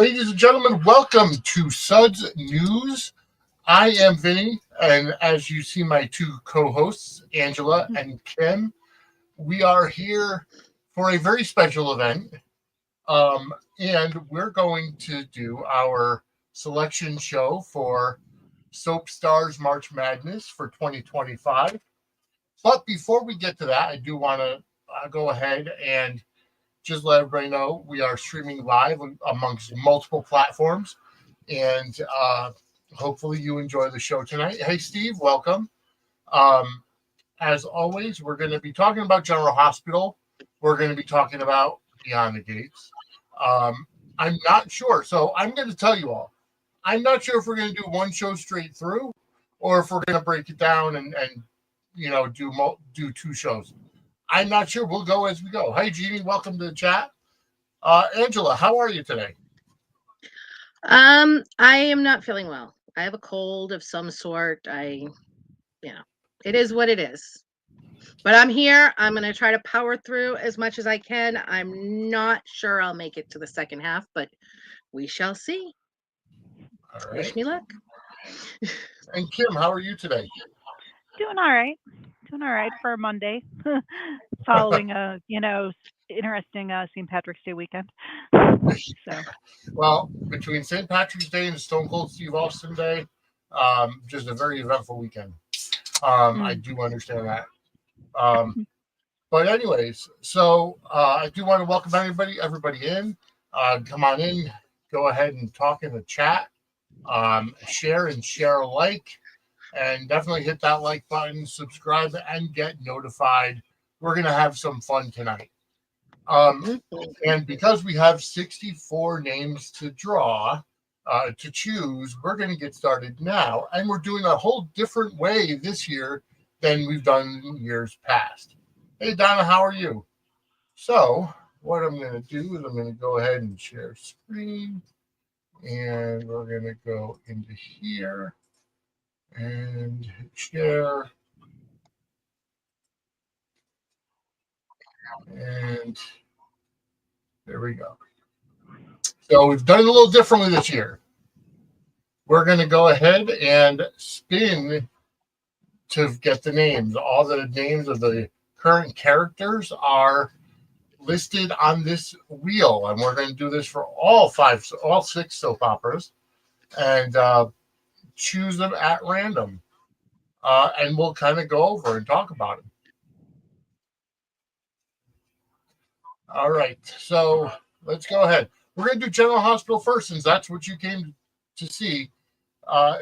Ladies and gentlemen, welcome to Suds News. I am Vinny, and as you see, my two co-hosts, Angela and Kim, we are here for a very special event, and we're going to do our selection show for Soap Stars March Madness for 2025. But before we get to that, I do want to go ahead and just let everybody know we are streaming live amongst multiple platforms, and hopefully you enjoy the show tonight. Hey, Steve, welcome. Um, as always, we're going to be talking about General Hospital. We're going to be talking about Beyond the Gates. I'm not sure, so I'm going to tell you all. I'm not sure if we're going to do one show straight through, or if we're going to break it down and do two shows. I'm not sure. We'll go as we go. Hey, Jeannie, welcome to the chat. Angela, how are you today? I am not feeling well. I have a cold of some sort. It is what it is. But I'm here. I'm going to try to power through as much as I can. I'm not sure I'll make it to the second half, but we shall see. All right. Wish me luck. And Kim, how are you today? Doing all right. Doing all right for a Monday, following a interesting St. Patrick's Day weekend. So Well, between St. Patrick's Day and Stone Cold Steve Austin Day, just a very eventful weekend. I do understand that. But anyways, so I do want to welcome everybody in. Come on in. Go ahead and talk in the chat. Share alike. And definitely hit that like button, subscribe, and get notified. We're going to have some fun tonight. And because we have 64 names to draw, to choose, we're going to get started now. And we're doing a whole different way this year than we've done in years past. Hey, Donna, how are you? So what I'm going to do is I'm going to go ahead and share screen. And we're going to go into here. And share. And there we go. So we've done it a little differently this year. We're going to go ahead and spin to get the names. All the names of the current characters are listed on this wheel. And we're going to do this for all six soap operas. And choose them at random. And we'll kind of go over and talk about them. All right, so let's go ahead. We're going to do General Hospital first, since that's what you came to see.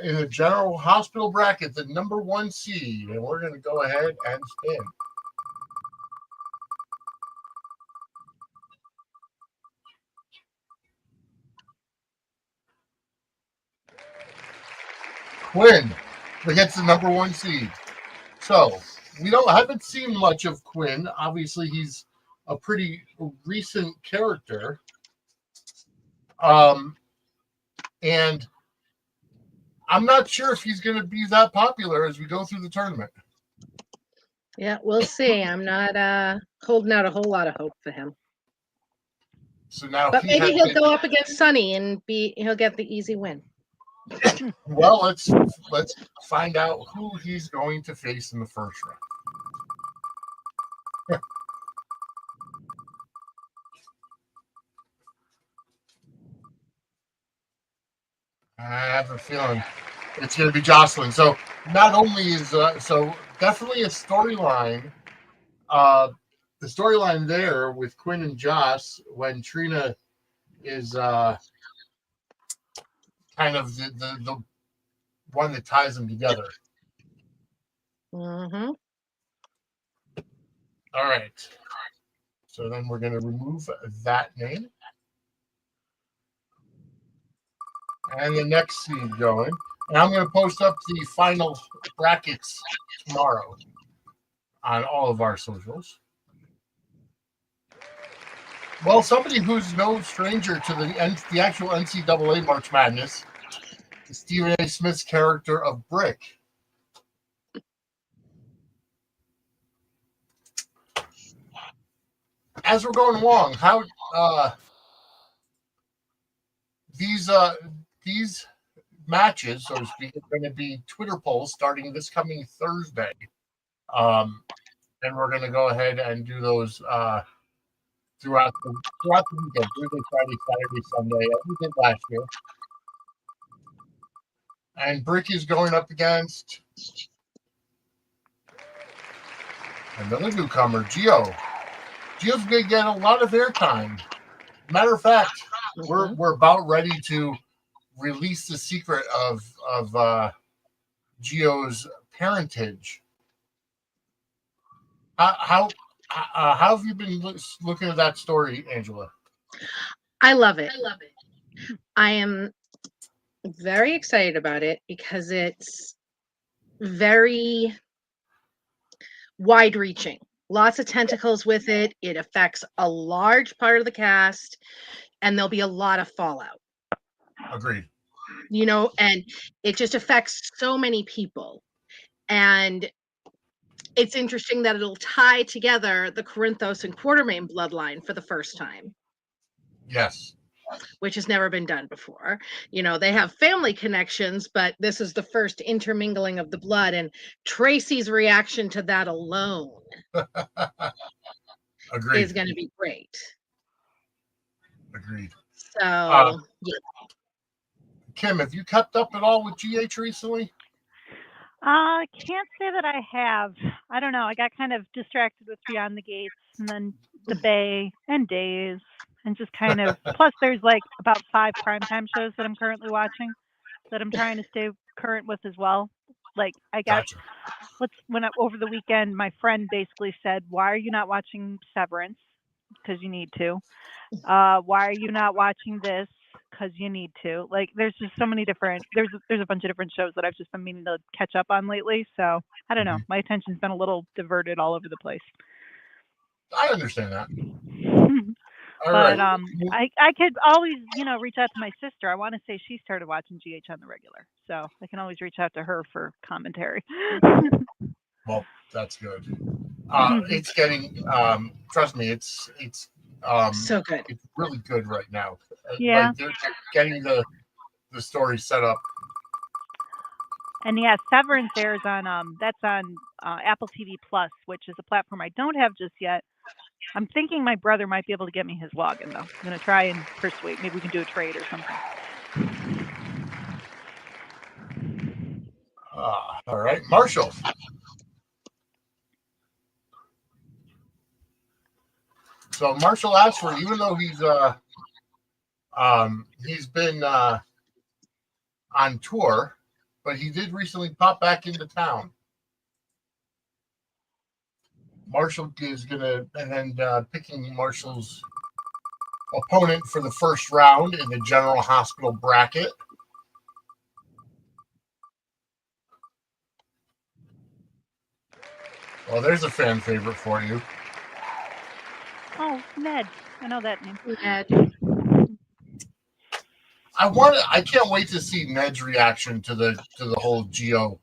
In the General Hospital bracket, the number 1 seed, and we're going to go ahead and spin. Quinn gets the number 1 seed. So we haven't seen much of Quinn. Obviously, he's a pretty recent character. And I'm not sure if he's going to be that popular as we go through the tournament. Yeah, we'll see. I'm not holding out a whole lot of hope for him. So now, but maybe he'll go up against Sonny and he'll get the easy win. Well, let's find out who he's going to face in the first round. I have a feeling it's going to be Jocelyn. So not only is definitely a storyline. The storyline there with Quinn and Joss when Trina is kind of the one that ties them together. Mm-hmm. All right. So then we're going to remove that name. And the next seed going. And I'm going to post up the final brackets tomorrow on all of our socials. Well, somebody who's no stranger to the actual NCAA March Madness is Stephen A. Smith's character of Brick. As we're going along, how these matches, so to speak, are going to be Twitter polls starting this coming Thursday. And we're going to go ahead and do those throughout the weekend, Thursday, Friday, Saturday, Sunday, as we did last year. And Brick is going up against another newcomer, Gio. Gio's going to get a lot of airtime. Matter of fact, we're about ready to release the secret of Gio's parentage. How have you been looking at that story, Angela? I love it. I am very excited about it because it's very wide-reaching. Lots of tentacles with it. It affects a large part of the cast, and there'll be a lot of fallout. Agreed. And it just affects so many people. And it's interesting that it'll tie together the Corinthos and Quartermain bloodline for the first time. Yes. Which has never been done before. They have family connections, but this is the first intermingling of the blood, and Tracy's reaction to that alone Agreed. is going to be great. Agreed. So, yeah. Kim, have you kept up at all with GH recently? I can't say that I have. I don't know. I got kind of distracted with Beyond the Gates and then The Bay and Days and just kind of, plus there's like about 5 primetime shows that I'm currently watching that I'm trying to stay current with as well. Like I got, Gotcha. over the weekend, my friend basically said, why are you not watching Severance? Because you need to. Why are you not watching this? Because you need to. Like, there's just so many different. There's a bunch of different shows that I've just been meaning to catch up on lately. So I don't know. My attention's been a little diverted all over the place. I understand that. All But right. I could always reach out to my sister. I want to say she started watching GH on the regular, so I can always reach out to her for commentary. Well, that's good. It's getting. Trust me, it's so good. It's really good right now. Yeah. Like they're getting the story set up. And yeah, Severance airs on that's on Apple TV Plus, which is a platform I don't have just yet. I'm thinking my brother might be able to get me his login though. I'm gonna try and persuade. Maybe we can do a trade or something. All right, Marshall. So Marshall Ashford, even though he's been on tour, but he did recently pop back into town. Marshall is gonna, and then picking Marshall's opponent for the first round in the General Hospital bracket. Well, there's a fan favorite for you. Oh, Ned. I know that name. Ned. I can't wait to see Ned's reaction to the whole Gio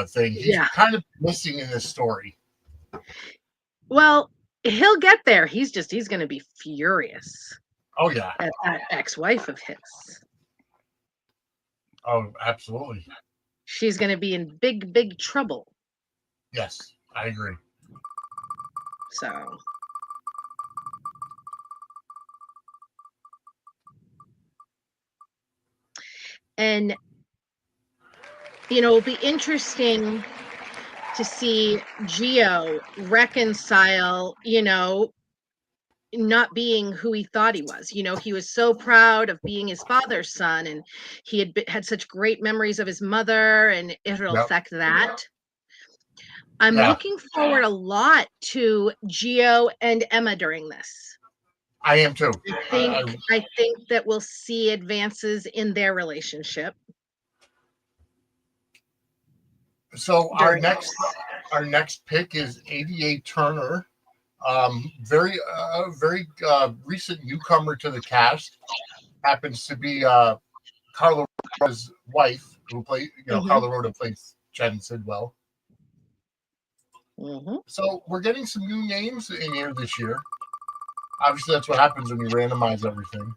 thing. He's kind of missing in this story. Well, he'll get there. He's going to be furious. Oh yeah. At that ex-wife of his. Oh, absolutely. She's going to be in big, big trouble. Yes, I agree. So. And, it'll be interesting to see Gio reconcile, not being who he thought he was. He was so proud of being his father's son, and he had such great memories of his mother, and it'll affect that. I'm looking forward a lot to Gio and Emma during this. I am too. I think that we'll see advances in their relationship. So our next pick is 88 Turner. Very recent newcomer to the cast. Happens to be Carla Roda's wife, who played, Carla Roda plays Jen Sidwell. So we're getting some new names in here this year. Obviously, that's what happens when you randomize everything.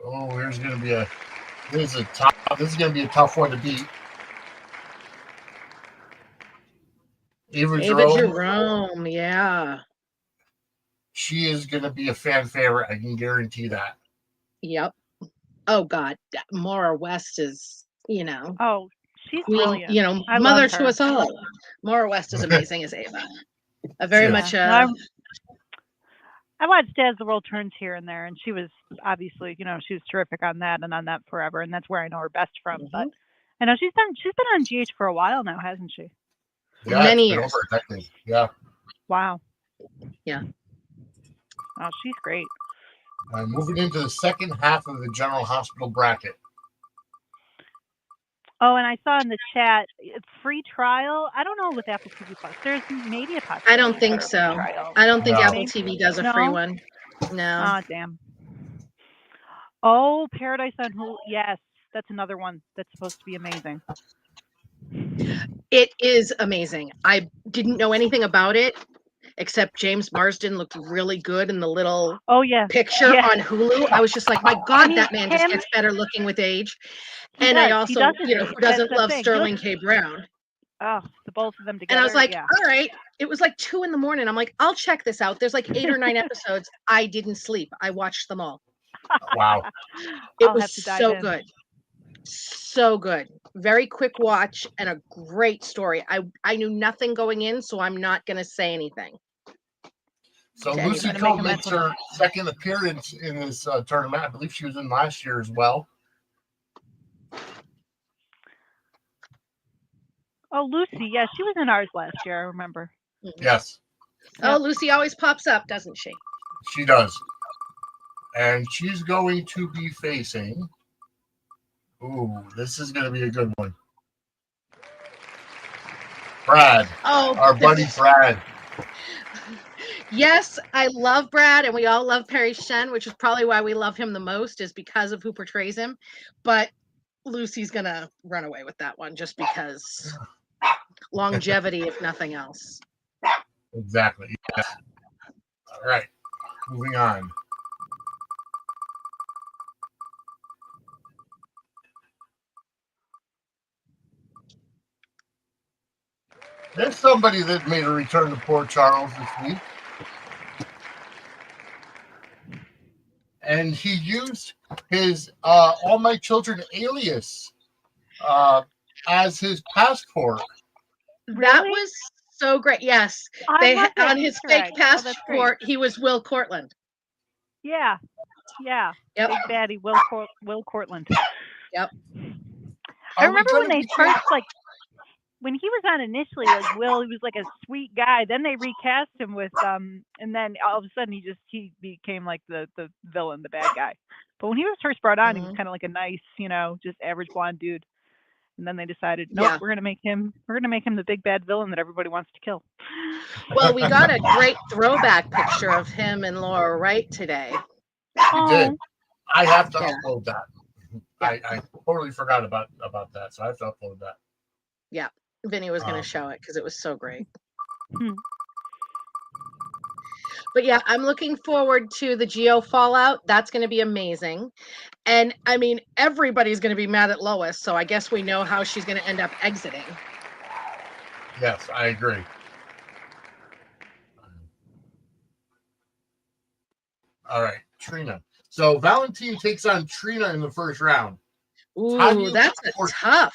Oh, this is going to be a tough one to beat. Ava Jerome, yeah. She is going to be a fan favorite. I can guarantee that. Yep. Oh God, Maura West is, Oh, she's queen, brilliant. I mother love to her. us all. Maura West is amazing as Ava. Very much. I watched As the World Turns here and there, and she was obviously, she was terrific on that and on That Forever, and that's where I know her best from. But I know she's been on GH for a while now, hasn't she? Yeah, many years. Over a decade. Yeah. Wow. Yeah. Oh, she's great. Moving into the second half of the General Hospital bracket. Oh, and I saw in the chat, it's free trial. I don't know with Apple TV Plus. There's maybe a possibility. I don't think so. I don't think Apple TV does a free one. No. Ah, damn. Oh, Paradise on Hulu. Yes, that's another one that's supposed to be amazing. It is amazing. I didn't know anything about it except James Marsden looked really good in the little picture on Hulu. I was just like, my God, that man just gets better looking with age. And I also, who doesn't love Sterling K. Brown? Oh, the both of them together. And I was like, all right. It was like 2 a.m. I'm like, I'll check this out. There's like 8 or 9 episodes. I didn't sleep. I watched them all. Wow. It was so good. So good. Very quick watch and a great story. I knew nothing going in, so I'm not going to say anything. So Lucy Coe makes her second appearance in this tournament. I believe she was in last year as well. Oh, Lucy. Yeah, she was in ours last year. I remember. Yes. Oh, Lucy always pops up, doesn't she? She does. And she's going to be facing... Ooh, this is going to be a good one. Brad. Oh, our buddy Brad. Yes, I love Brad, and we all love Perry Shen, which is probably why we love him the most, is because of who portrays him. But Lucy's going to run away with that one just because longevity, if nothing else. Exactly. Yes. All right. Moving on. There's somebody that made a return to Port Charles this week. And he used his All My Children alias as his passport. That was so great. Yes. On his fake passport, he was Will Cortland. Yeah. Yeah. Yep. Big baddie, Will Cortland. Yep. I remember when they first, when he was on initially, Will, he was like a sweet guy. Then they recast him with, and then all of a sudden he became like the villain, the bad guy. But when he was first brought on, he was kind of like a nice, just average blonde dude. And then they decided, nope, we're gonna make him the big bad villain that everybody wants to kill. Well, we got a great throwback picture of him and Laura Wright today. You did. I have to upload that. I totally forgot about that, so I have to upload that. Yeah, Vinny was going to show it because it was so great. But yeah, I'm looking forward to the Geo Fallout. That's going to be amazing. And I mean, everybody's going to be mad at Lois, so I guess we know how she's going to end up exiting. Yes, I agree. All right, Trina. So Valentine takes on Trina in the first round. Ooh, that's tough.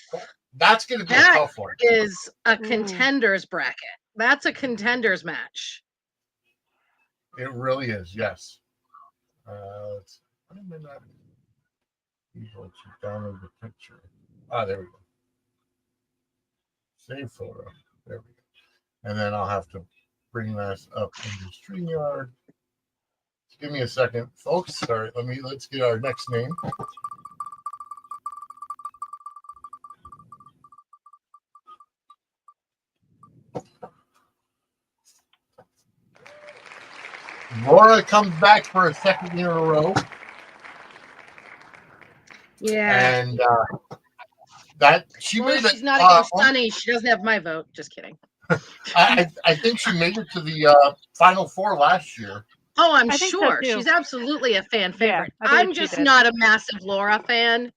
That's going to be a tough one. That is a contenders bracket. That's a contenders match. It really is, yes. Let's download the picture. There we go. Save photo. There we go. And then I'll have to bring this up into StreamYard. Give me a second, folks. All right, let's get our next name. Laura comes back for a second year in a row. Yeah. And that she made it. She's not against Sonny. She doesn't have my vote. Just kidding. I think she made it to the Final Four last year. Oh, I'm I think so, sure. too. She's absolutely a fan favorite. I believe I'm she just did. not a massive Laura fan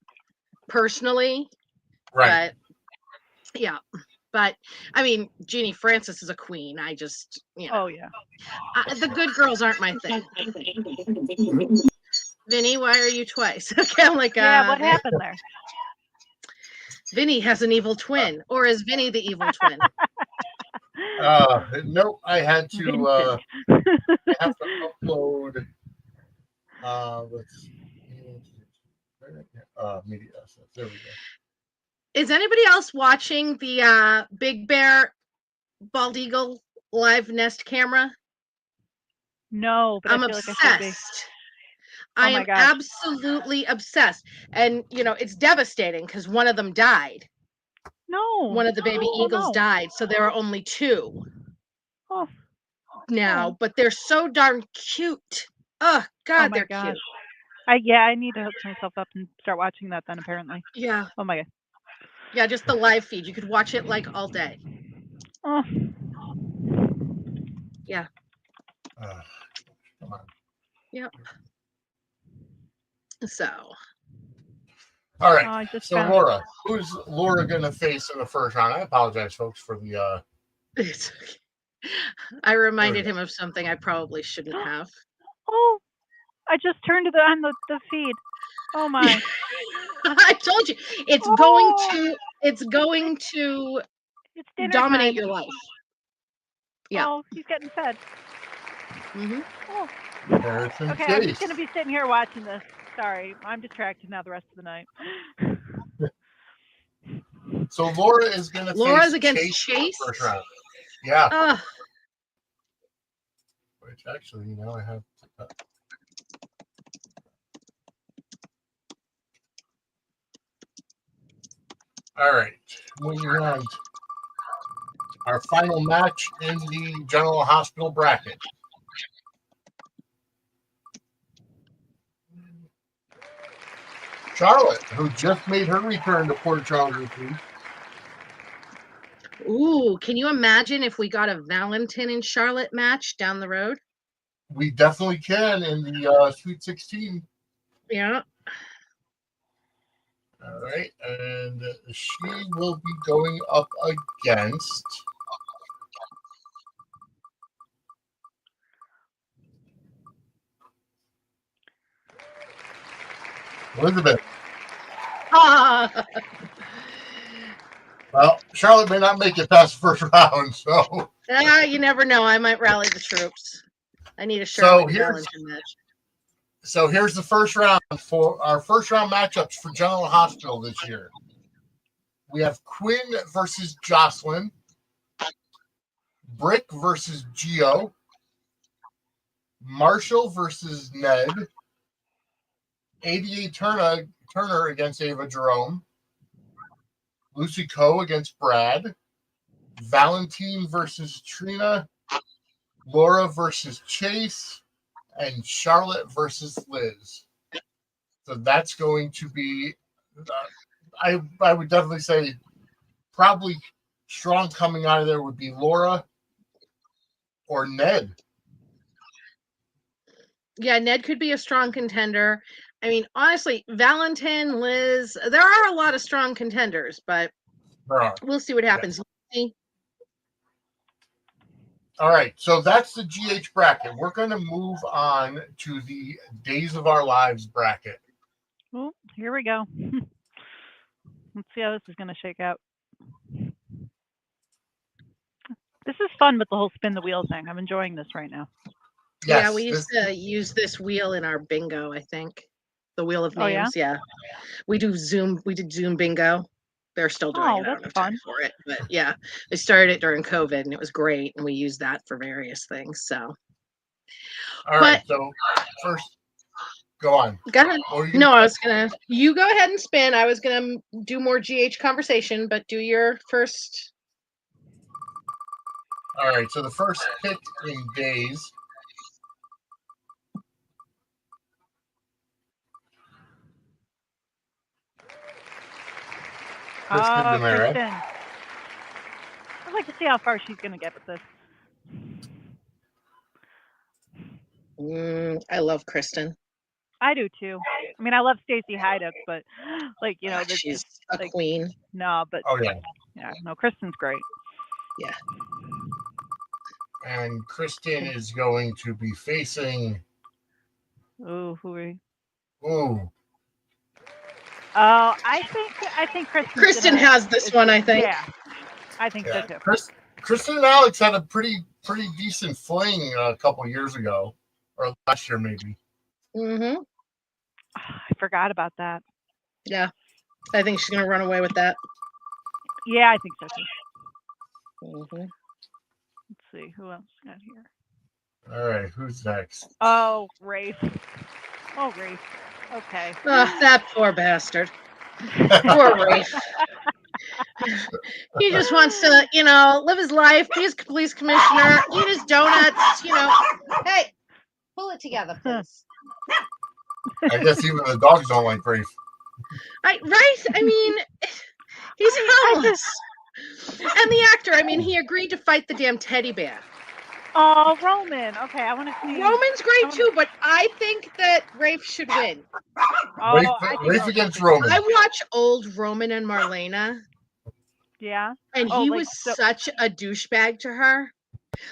personally, Right. but yeah. But I mean, Jeannie Francis is a queen. I just, Oh, yeah. the good girls aren't my thing. Vinny, why are you twice? Okay, I'm like, Yeah, what happened there? Vinny has an evil twin, or is Vinny the evil twin? Nope. I had to. I have to upload. Let's see. Media assets. There we go. Is anybody else watching the Big Bear Bald Eagle live nest camera? No, but I'm I feel like I should be. obsessed. I my am gosh. absolutely obsessed. And, it's devastating because one of them died. No. One of the baby eagles no. died. So there are only 2 Oh, now, but they're so darn cute. Oh, God, my they're gosh. cute. I need to hook myself up and start watching that then, apparently. Yeah. Oh, my God. Yeah, just the live feed. You could watch it like all day. Oh. Yeah. Come on. Yep. So. All right. Oh, So Laura, who's Laura going to face in the first round? I apologize, folks, for the. It's okay. I reminded him of something I probably shouldn't have. Oh, I just turned it on the feed. Oh my! I told you it's going to It's dinner dominate time. your life. Yeah. Oh, he's getting fed. Mm-hmm. Oh. Harrison Okay, Chase. I'm just gonna be sitting here watching this. Sorry, I'm distracted now the rest of the night. So Laura is going to Laura's face against Chase. First round. Yeah. Which actually, I have to cut. All right. Moving on. Our final match in the General Hospital bracket. Charlotte, who just made her return to Port Charles this week. Ooh, can you imagine if we got a Valentin and Charlotte match down the road? We definitely can in the Sweet 16. Yeah. All right. And she will be going up against Elizabeth. Well, Charlotte may not make it past the first round, so. You never know. I might rally the troops. I need a Charlotte and Valentin match. So here's the first round for our first round matchups for General Hospital this year. We have Quinn versus Jocelyn, Brick versus Gio, Marshall versus Ned, 88 Turner against Ava Jerome, Lucy Coe against Brad, Valentine versus Trina, Laura versus Chase, and Charlotte versus Liz. So that's going to be, I would definitely say, probably strong coming out of there would be Laura or Ned. Yeah, Ned could be a strong contender. I mean, honestly, Valentin, Liz, there are a lot of strong contenders, but we'll see what happens. Yeah. All right, so that's the GH bracket. We're going to move on to the Days of Our Lives bracket. Oh, here we go. Let's see how this is going to shake out. This is fun with the whole spin the wheel thing. I'm enjoying this right now. Yes, yeah, we used to use this wheel in our bingo, I think. The wheel of names. Oh, yeah? We did Zoom bingo. They're still doing it. I don't have time for it. But yeah, they started it during COVID and it was great. And we used that for various things. So. All right. So first, go on. Go ahead. You go ahead and spin. I was going to do more GH conversation, but do your first. All right. So the first pick in Days. Kristen. I'd like to see how far she's going to get with this. I love Kristen. I do too. I mean, I love Stacey Hyduck, but like that's She's just a like queen. no, but Oh yeah. no, Kristen's great. Yeah. And Kristen is going to be facing. Ooh, who are you? Ooh. Oh, I think Kristen has this one, I think. Yeah, I think so too. Kristen and Alex had a pretty decent fling a couple years ago, or last year maybe. Mm-hmm. I forgot about that. Yeah, I think she's gonna run away with that. Yeah, I think so too. Mm-hmm. Let's see who else got here. All right, who's next? Oh, Rafe. Oh, Rafe. Okay. That poor bastard. Poor Rafe. He just wants to, live his life, be his police commissioner, eat his donuts, Hey, pull it together, please. I guess even the dogs don't like Rafe. Right? I mean, he's harmless. And the actor, he agreed to fight the damn teddy bear. Oh, Roman. Okay, I want to see. Roman's great too, but I think that Rafe should win. Oh, Rafe against Roman. I watch old Roman and Marlena. Yeah. And he was such a douchebag to her.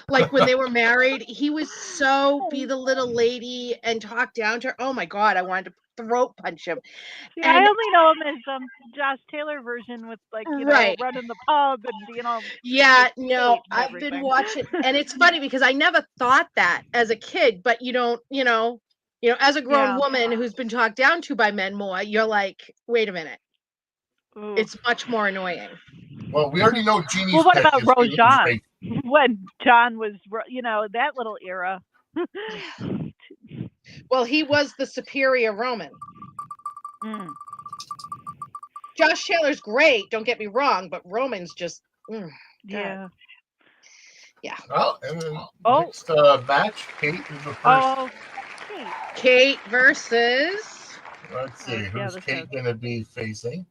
Like when they were married, he was so be the little lady and talk down to her. Oh my God, I wanted to throat punch him. See, I only know him as Josh Taylor version with right. running the pub and Yeah, no, I've been watching, and it's funny because I never thought that as a kid, but you don't, as a grown woman who's been talked down to by men more, you're like, wait a minute. Ooh. It's much more annoying. Well, we already know Jeannie's. Well, what about Roseanne? When John was, that little era. Well, he was the superior Roman. Josh Taylor's great, don't get me wrong, but Roman's just yeah. Yeah. Well, and then next match, Kate is the first. Oh, Kate versus. Let's see, who's Kate going to be facing?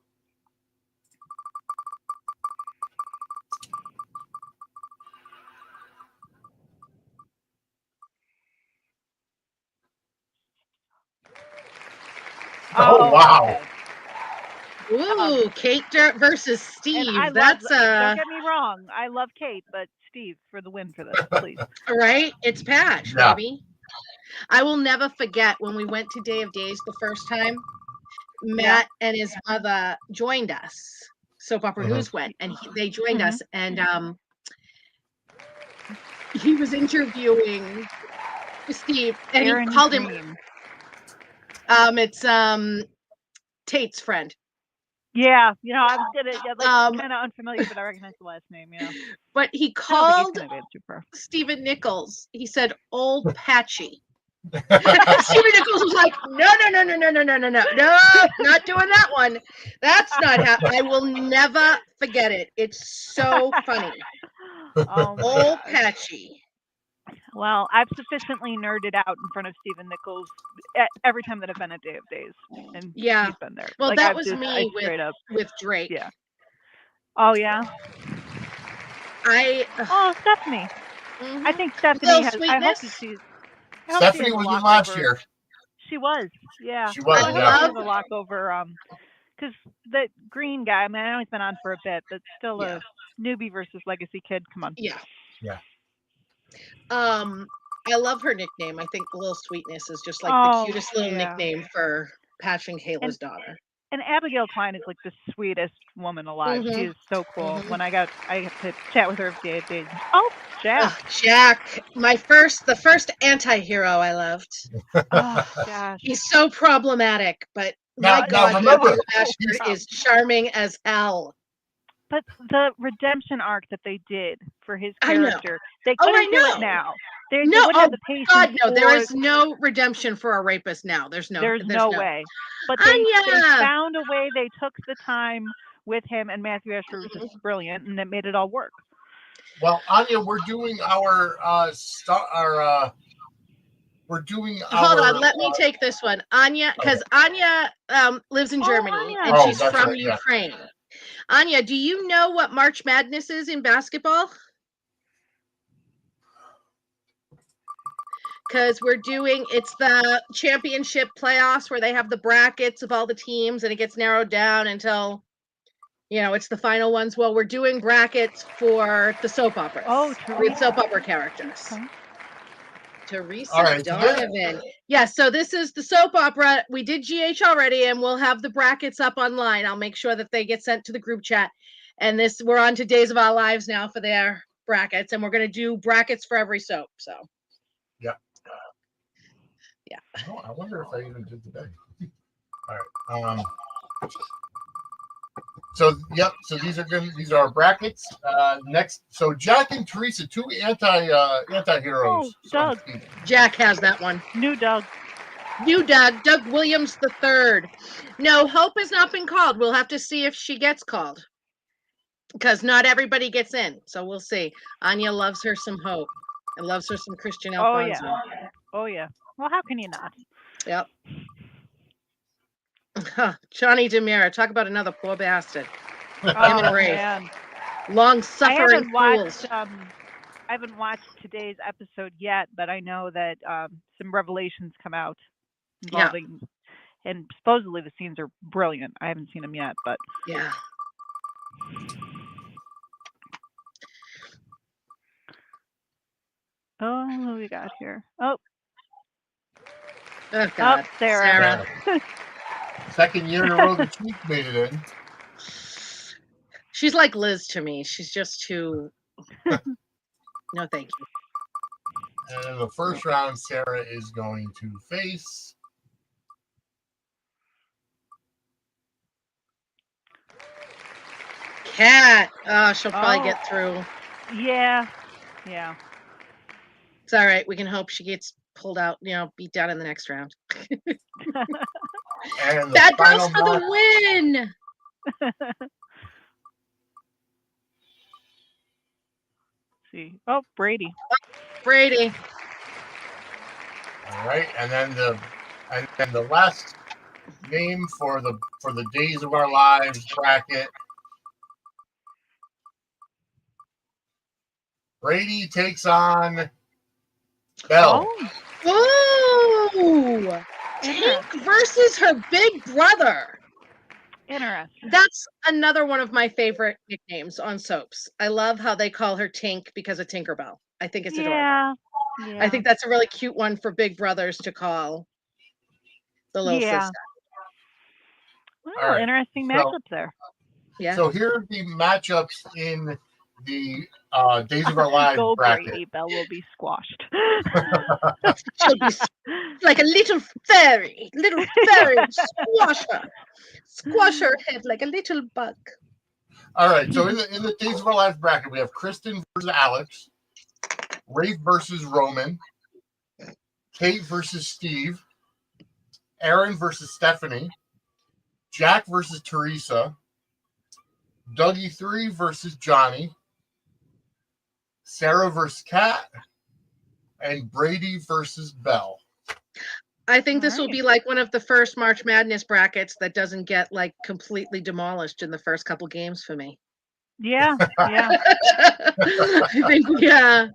Oh wow. Ooh, Kate versus Steve. Don't get me wrong. I love Kate, but Steve for the win for this, please. Right? It's Patch, baby. I will never forget when we went to Day of Days the first time. Matt and his mother joined us. Soap Opera News went, and they joined us, and he was interviewing Steve, and he called him. It's Tate's friend. Yeah, I was gonna kind of unfamiliar, but I recognize the last name. Yeah, but he called Stephen Nichols. He said Old Patchy. Stephen Nichols was like, no, not doing that one. That's not how. I will never forget it. It's so funny. Old Patchy. Well, I've sufficiently nerded out in front of Stephen Nichols every time that I've been at Day of Days, and he's been there. Well, that was me with Drake. Yeah. Oh yeah. Stephanie. Mm-hmm. I think Stephanie has. I hope that she's. Stephanie was in last year. She was. Yeah. She was. I hope she has a lock over. Because the green guy. I mean, I know he's been on for a bit, but still a newbie versus legacy kid. Come on. Yeah. Yeah. I love her nickname. I think Little Sweetness is just like the cutest little nickname for Patch and Kayla's daughter. And Abigail Klein is like the sweetest woman alive. She is so cool. When I got to chat with her every day at Days. Oh, Jack. Jack, the first anti-hero I loved. Oh gosh. He's so problematic, but my God, remember, is charming as hell. But the redemption arc that they did for his character, they couldn't do it now. They wouldn't have the patience. God, no, there is no redemption for a rapist now. There's no way. But they found a way. They took the time with him, and Matthew Asher was just brilliant, and it made it all work. Well, Anya, we're doing our Hold on, let me take this one, Anya, because Anya lives in Germany and she's from Ukraine. Yeah. Anya, do you know what March Madness is in basketball? because it's the championship playoffs where they have the brackets of all the teams and it gets narrowed down until, it's the final ones. Well, we're doing brackets for the soap operas. Oh, with soap opera characters. Okay. Teresa All right, so Donovan. Yes, so this is the soap opera. We did GH already, and we'll have the brackets up online. I'll make sure that they get sent to the group chat. And we're on to Days of Our Lives now for their brackets, and we're going to do brackets for every soap. So, yeah. Yeah. Oh, I wonder if I even did today. All right. So these are good. These are our brackets. Next, so Jack and Teresa, two anti-heroes. Oh, Doug. Jack has that one. New Doug. Doug Williams III. No, Hope has not been called. We'll have to see if she gets called, because not everybody gets in. So we'll see. Anya loves her some Hope and loves her some Christian Alfonso. Oh yeah. Well, how can you not? Yep. Johnny Demira, talk about another poor bastard. Him and Ray. Man. Long-suffering fools. I haven't watched today's episode yet, but I know that some revelations come out involving, and supposedly the scenes are brilliant. I haven't seen them yet, but yeah. Oh, who we got here? Oh, God. Oh, Sarah. Second year in a row that she's made it in. She's like Liz to me. She's just too. No, thank you. And in the first round, Sarah is going to face Kat. Oh, she'll probably get through. Yeah. It's all right. We can hope she gets pulled out, beat down in the next round. and that goes for the win. See. Oh, Brady. Brady. All right, and then the last name for the Days of Our Lives bracket. Brady takes on Belle. Oh, Tank versus her big brother. Interesting. That's another one of my favorite nicknames on soaps. I love how they call her Tink because of Tinkerbell. I think it's adorable. Yeah. I think that's a really cute one for big brothers to call the little sister. Well, interesting matchup there. Yeah. So here are the matchups in the Days of Our Lives bracket. Brady, Belle will be squashed. She'll be like a little fairy. Squash her head like a little bug. All right, so in the Days of Our Lives bracket, we have Kristen versus Alex, Rafe versus Roman, Kate versus Steve, Aaron versus Stephanie, Jack versus Teresa, Dougie 3 versus Johnny, Sarah versus Kat, and Brady versus Belle. I think this will be like one of the first March Madness brackets that doesn't get like completely demolished in the first couple games for me. Yeah. I think, yeah.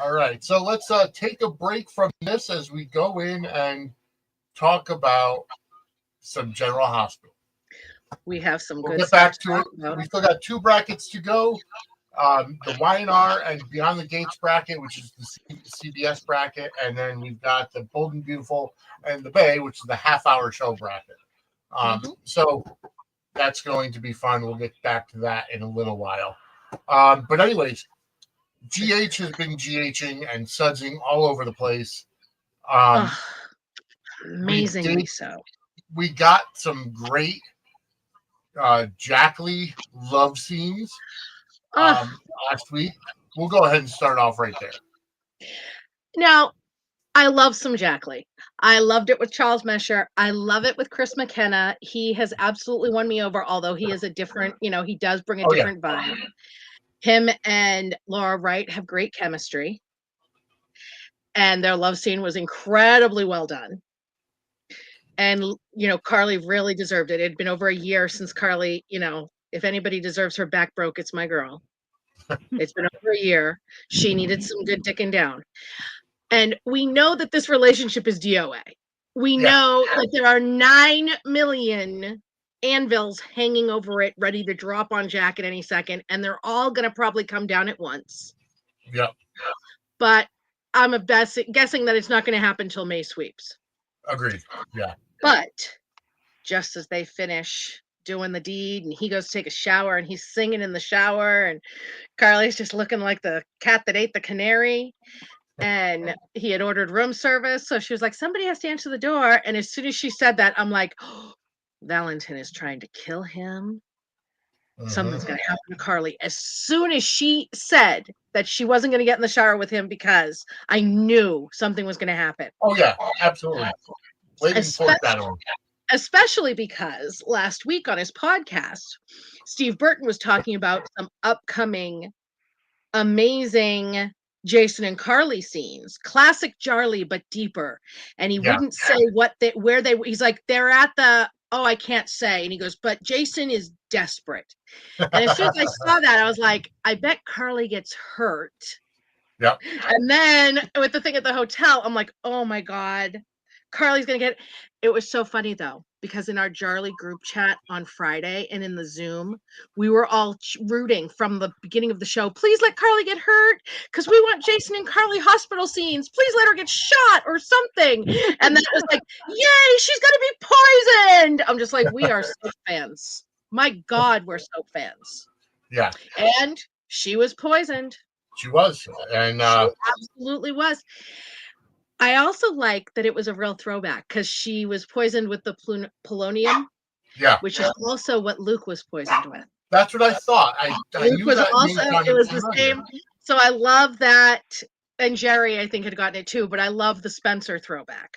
All right, so let's take a break from this as we go in and talk about some General Hospital. We have some good get stuff back to it. We still got two brackets to go. The Y&R and Beyond the Gates bracket, which is the CBS bracket, and then we've got the Bold and Beautiful and the Bay, which is the half-hour show bracket. So that's going to be fun. We'll get back to that in a little while. But anyways, GH has been GHing and sudsing all over the place. Amazingly so. We got some great Jack Lee love scenes last week. We'll go ahead and start off right there. Now, I love some Jack Lee. I loved it with Charles Mescher. I love it with Chris McKenna. He has absolutely won me over, although he is a different, he does bring a different vibe. Him and Laura Wright have great chemistry. And their love scene was incredibly well done. And, Carly really deserved it. It had been over a year since Carly, if anybody deserves her back broke, it's my girl. It's been over a year. She needed some good dicking down. And we know that this relationship is DOA. We know that there are 9 million anvils hanging over it, ready to drop on Jack at any second, and they're all going to probably come down at once. Yep. But I'm guessing that it's not going to happen until May sweeps. Agreed. Yeah. But just as they finish doing the deed and he goes to take a shower and he's singing in the shower and Carly's just looking like the cat that ate the canary, and he had ordered room service, so she was like, somebody has to answer the door. And as soon as she said that, I'm like, oh, Valentin is trying to kill him. Something's going to happen to Carly. As soon as she said that she wasn't going to get in the shower with him, because I knew something was going to happen. Oh yeah, absolutely. Waiting for that one. Especially because last week on his podcast, Steve Burton was talking about some upcoming amazing Jason and Carly scenes, classic Charlie, but deeper. And he wouldn't say he's like, they're at the, oh, I can't say. And he goes, but Jason is desperate. And as soon as I saw that, I was like, I bet Carly gets hurt. Yep. And then with the thing at the hotel, I'm like, oh my God, Carly's going to get, it was so funny though, because in our Jarly group chat on Friday and in the Zoom, we were all rooting from the beginning of the show. Please let Carly get hurt, because we want Jason and Carly hospital scenes. Please let her get shot or something. And then it was like, yay, she's going to be poisoned. I'm just like, we are Soap fans. My God, we're Soap fans. Yeah. And she was poisoned. She was. And she absolutely was. I also like that it was a real throwback, because she was poisoned with the polonium, which is also what Luke was poisoned with. That's what I thought. Luke was also, it was the same. So I love that. And Jerry, I think, had gotten it too, but I love the Spencer throwback.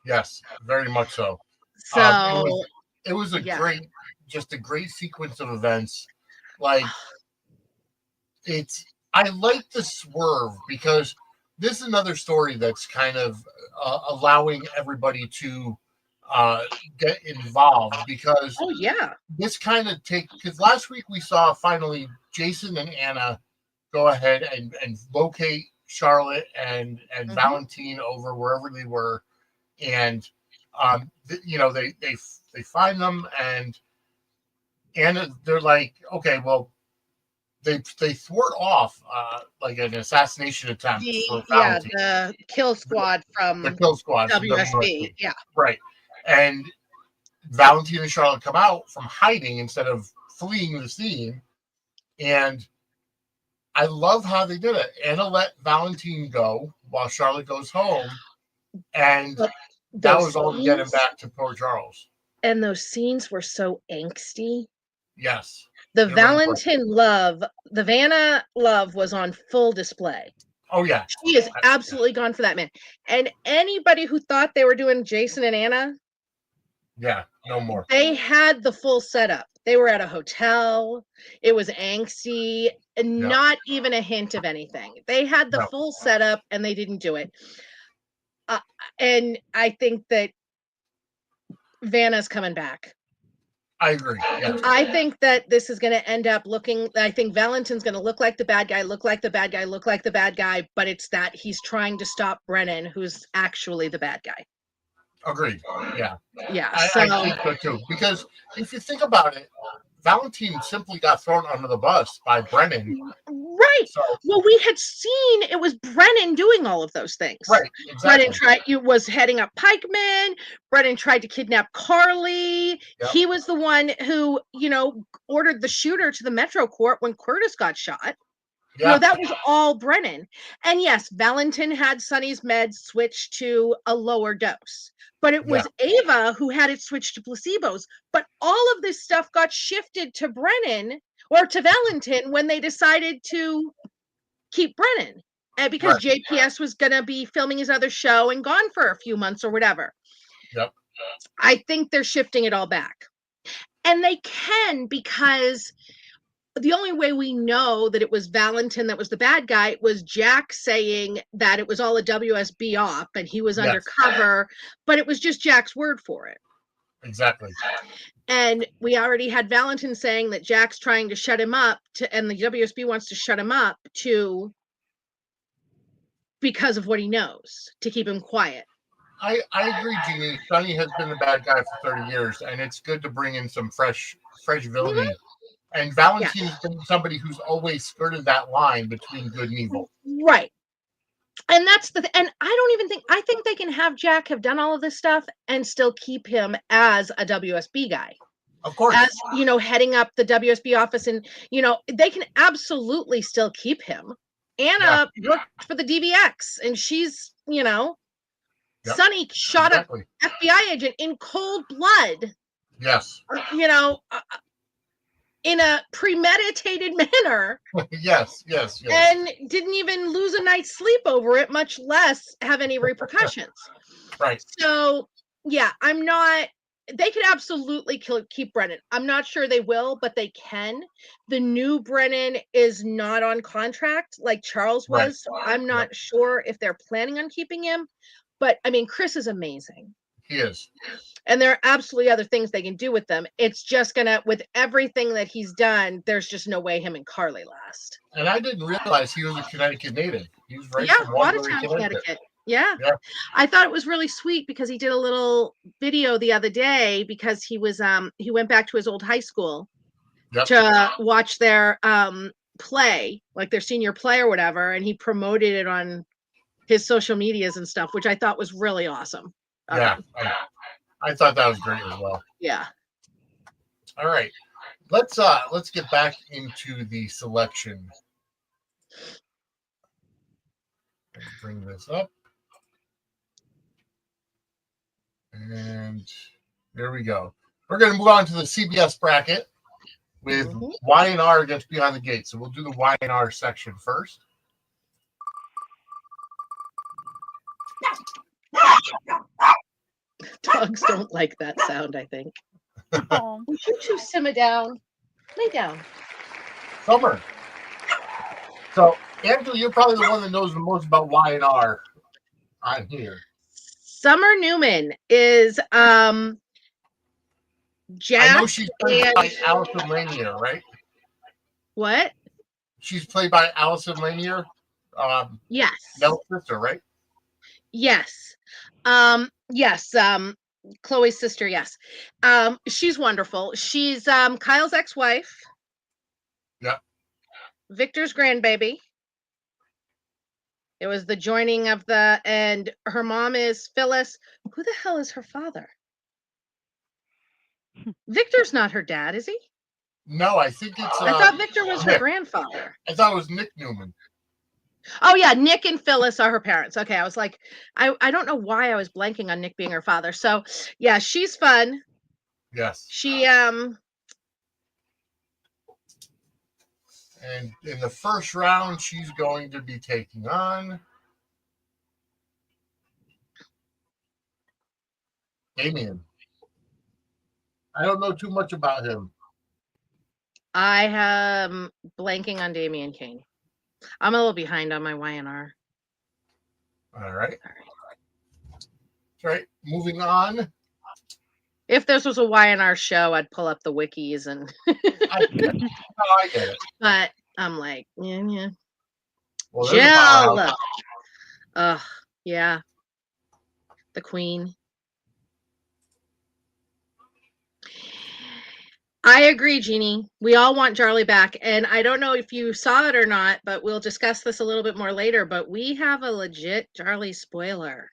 Yes, very much so. So it was a great sequence of events. Like, I like the swerve, because this is another story that's kind of allowing everybody to get involved, because this kind of because last week we saw finally Jason and Anna go ahead and locate Charlotte and Valentine over wherever they were, and they find them, and Anna, they're like, okay, well, they thwart off like an assassination attempt. The kill squad from WSB. Yeah. Right. And Valentine and Charlotte come out from hiding instead of fleeing the scene. And I love how they did it. Anna let Valentine go while Charlotte goes home. And that was all to get him back to poor Charles. And those scenes were so angsty. Yes. The Valentin love, the Vanna love was on full display. Oh, yeah. She is absolutely gone for that man. And anybody who thought they were doing Jason and Anna, yeah, no more. They had the full setup. They were at a hotel. It was angsty, and not even a hint of anything. They had the full setup, and they didn't do it. And I think that Vanna's coming back. I agree. Yes. I think that this is going to end up looking, I think Valentin's going to look like the bad guy, look like the bad guy, look like the bad guy, but it's that he's trying to stop Brennan, who's actually the bad guy. Agreed. Yeah. Yeah. I think so too. Because if you think about it, Valentine simply got thrown under the bus by Brennan. Right. So, well, we had seen it was Brennan doing all of those things. Right. Exactly. Brennan was heading up Pikeman. Brennan tried to kidnap Carly. Yep. He was the one who, ordered the shooter to the Metro Court when Curtis got shot. Yeah. That was all Brennan. And yes, Valentin had Sonny's meds switched to a lower dose. But it was Ava who had it switched to placebos. But all of this stuff got shifted to Brennan or to Valentin when they decided to keep Brennan. And because JPS was going to be filming his other show and gone for a few months or whatever. Yep. I think they're shifting it all back. And they can, because the only way we know that it was Valentin that was the bad guy was Jack saying that it was all a WSB op and he was undercover, but it was just Jack's word for it. Exactly. And we already had Valentin saying that Jack's trying to shut him up and the WSB wants to shut him up because of what he knows, to keep him quiet. I agree, Jeannie. Sonny has been the bad guy for 30 years, and it's good to bring in some fresh villainy. And Valentin's been somebody who's always skirted that line between good and evil. Right. And that's and I think they can have Jack have done all of this stuff and still keep him as a WSB guy. Of course. As, heading up the WSB office, and, they can absolutely still keep him. Anna worked for the DVX, and she's, Sonny shot a FBI agent in cold blood. Yes. In a premeditated manner. Yes. And didn't even lose a night's sleep over it, much less have any repercussions. Right. So, yeah, they could absolutely keep Brennan. I'm not sure they will, but they can. The new Brennan is not on contract like Charles was. Right. So I'm not sure if they're planning on keeping him. But, I mean, Chris is amazing. He is. And there are absolutely other things they can do with them. It's just with everything that he's done, there's just no way him and Carly last. And I didn't realize he was a Connecticut native. He was right from Watertown, Connecticut. Yeah. I thought it was really sweet because he did a little video the other day because he went back to his old high school to watch their play, like their senior play or whatever, and he promoted it on his social medias and stuff, which I thought was really awesome. Yeah. I thought that was great as well. Yeah. All right. Let's get back into the selection. Let's bring this up. And there we go. We're going to move on to the CBS bracket with Y&R against Beyond the Gate. So we'll do the Y&R section first. Dogs don't like that sound, I think. Oh. Would you two simmer down? Lay down. Summer. So, Angela, you're probably the one that knows the most about Y&R on here. Summer Newman is Jack. I know she's played by Allison Lanier, right? What? She's played by Allison Lanier. Yes. Nell's sister, right? Yes. Yes. Chloe's sister. Yes. She's wonderful. She's Kyle's ex-wife. Yeah. Victor's grandbaby. It was the joining of and her mom is Phyllis. Who the hell is her father? Victor's not her dad, is he? No, I think it's. I thought Victor was her grandfather. I thought it was Nick Newman. Oh yeah, Nick and Phyllis are her parents. Okay, I was like, I don't know why I was blanking on Nick being her father. So yeah, she's fun. Yes. She And in the first round, she's going to be taking on Damien. I don't know too much about him. I am blanking on Damian King. I'm a little behind on my Y&R. All right. All right. Moving on. If this was a Y&R show, I'd pull up the wikis and. I get it. But I'm like, yeah. Well, Jill. Yeah. The queen. I agree, Jeannie. We all want Charlie back. And I don't know if you saw it or not, but we'll discuss this a little bit more later. But we have a legit Charlie spoiler.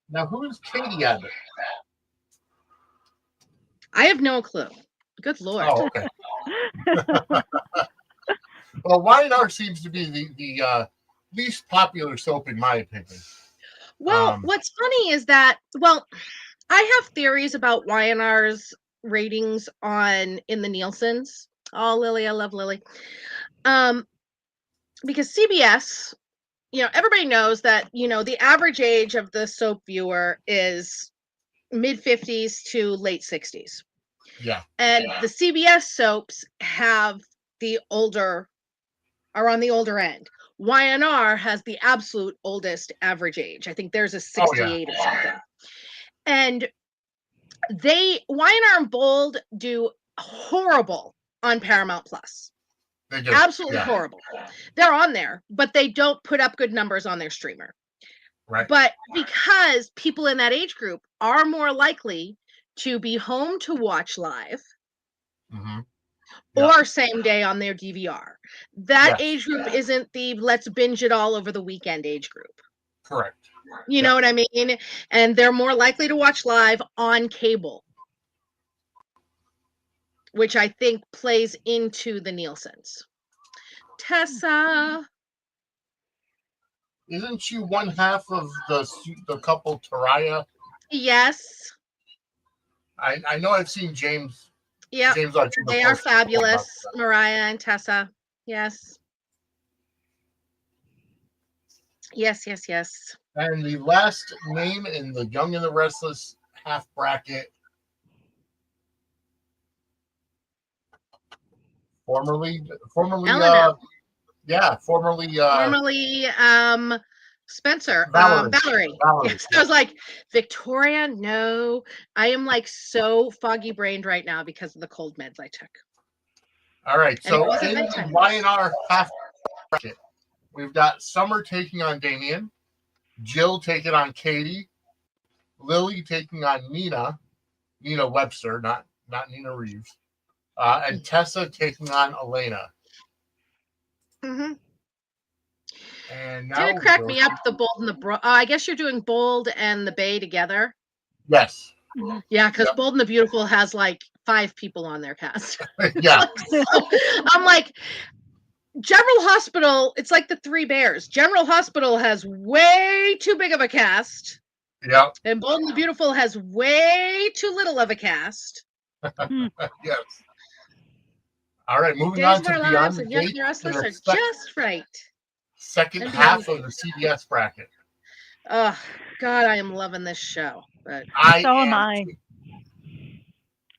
Now, who's Katie Abbott? I have no clue. Good Lord. Oh, okay. Well, Y&R seems to be the least popular soap, in my opinion. Well, what's funny is that, I have theories about Y&R's ratings in the Nielsen's. Oh, Lily, I love Lily. Because CBS, everybody knows that, the average age of the soap viewer is mid-50s to late 60s. Yeah. And the CBS soaps are on the older end. YNR has the absolute oldest average age. I think there's a 68 or something. And YNR and Bold do horrible on Paramount Plus. They do. Absolutely horrible. They're on there, but they don't put up good numbers on their streamer. Right. But because people in that age group are more likely to be home to watch live or same day on their DVR, that age group isn't the let's binge it all over the weekend age group. Correct. You know what I mean? And they're more likely to watch live on cable, which I think plays into the Nielsen's. Tessa. Isn't she one half of the couple Taraya? Yes. I know I've seen James. Yeah. James they are fabulous, Mariah and Tessa. Yes. Yes. And the last name in the Young and the Restless half bracket, formerly Elena. formerly Spencer, Valerie. Yes. I was like, Victoria, no. I am like so foggy brained right now because of the cold meds I took. All right, so in the YNR half bracket, we've got Summer taking on Damien, Jill taking on Katie, Lily taking on Nina Webster, not Nina Reeves, and Tessa taking on Elena. And now did it crack me up the Bold and the I guess you're doing Bold and the Bay together. Yes. Yeah, because Bold and the Beautiful has like 5 people on their cast. Yeah. So, I'm like, General Hospital, it's like the Three Bears. General Hospital has way too big of a cast. Yeah. And Bold and the Beautiful has way too little of a cast. Yes. All right, moving on to Beyond the Gate. Are just right. Second half of the CBS bracket. Oh, God, I am loving this show. But so am I.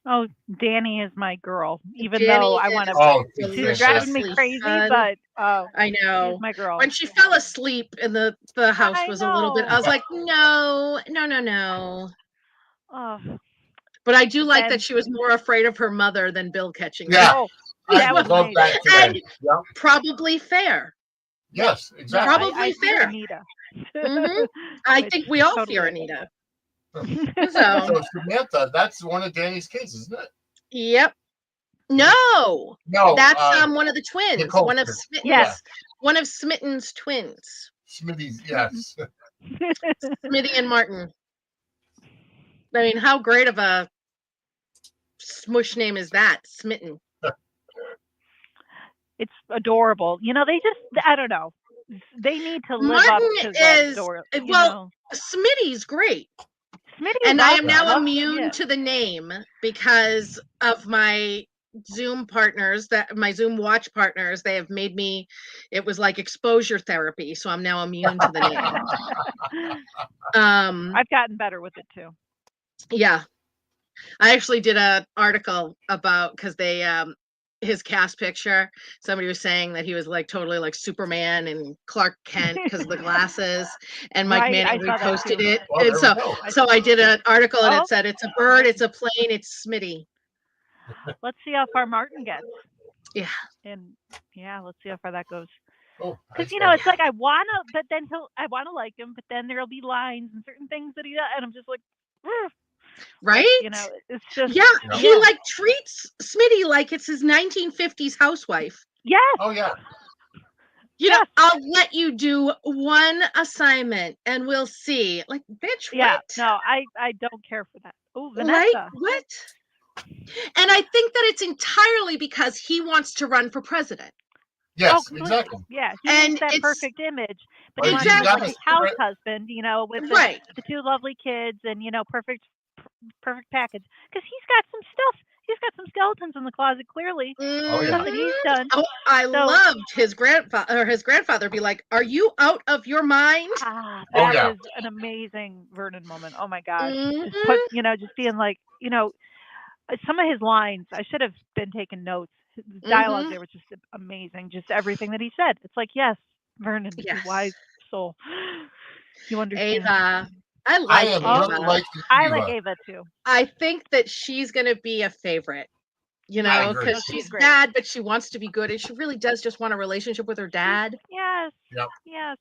Oh, Danny is my girl. Even though I want to, she's driving me crazy, but I know she's my girl. When she fell asleep in the house was a little bit. I was like, no. Oh, but I do like that she was more afraid of her mother than Bill catching her. Yeah, I love that today. And probably fair. Yes, exactly. Probably fair. Anita. I think we all fear Anita. So Samantha, that's one of Danny's cases, isn't it? Yep. No, that's one of the twins. Nicole. One of one of Smitten's twins. Smitty's, yes. Smitty and Martin. I mean, how great of a smush name is that? Smitten. It's adorable. They just, I don't know. They need to live Martin up to that adorable. Smitty's great. And I am now immune to the name because of my Zoom partners, my Zoom watch partners. They have made me, it was like exposure therapy. So I'm now immune to the name. I've gotten better with it too. Yeah. I actually did an article about, because they, his cast picture, somebody was saying that he was like totally like Superman and Clark Kent because of the glasses, and Mike Manning reposted it. Well, and so I did an article and it said, it's a bird, it's a plane, it's Smitty. Let's see how far Martin gets. Yeah. And let's see how far that goes. Because it's like I wanna like him, but then there'll be lines and certain things that he does, and I'm just like, right? It's just he like treats Smitty like it's his 1950s housewife. Yes. Oh yeah. I'll let you do one assignment and we'll see. Like, bitch, yeah. what? No, I don't care for that. Oh, Vanessa. Like, what? And I think that it's entirely because he wants to run for president. Yes, exactly. Yeah, he needs that perfect image. But he wants to be like his house husband, with the 2 lovely kids and, perfect package. Because he's got some stuff. He's got some skeletons in the closet, clearly. Stuff that he's done. Oh, I loved his grandfather be like, "Are you out of your mind?" That was an amazing Vernon moment. Oh my gosh. Just being like, some of his lines, I should have been taking notes. The dialogue there was just amazing. Just everything that he said. It's like, yes, Vernon, you Yes. wise soul. You understand. Ava. I I like am Oh, really Ava. liking I Eva. like Ava too. I think that she's going to be a favorite, I agree. because No, she's she's great. bad, but she wants to be good. And she really does just want a relationship with her dad. Yes. Yep. Yes.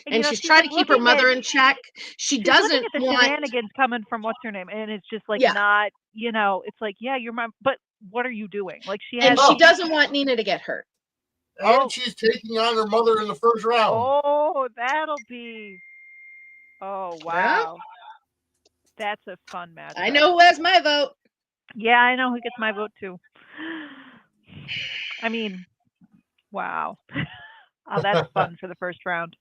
And she's she's trying like to keep her looking at mother in check. She she's looking doesn't at the want, shenanigans coming from what's her name, and it's just like yeah. not, it's like, yeah, you're my, but what are you doing? Like she And has, she doesn't want Nina to get hurt. And Oh. she's taking on her mother in the first round. oh, that'll be, oh wow, that's a fun match. I know who has my vote. Yeah, I know who gets my vote too. I mean, wow. Oh, that's fun for the first round.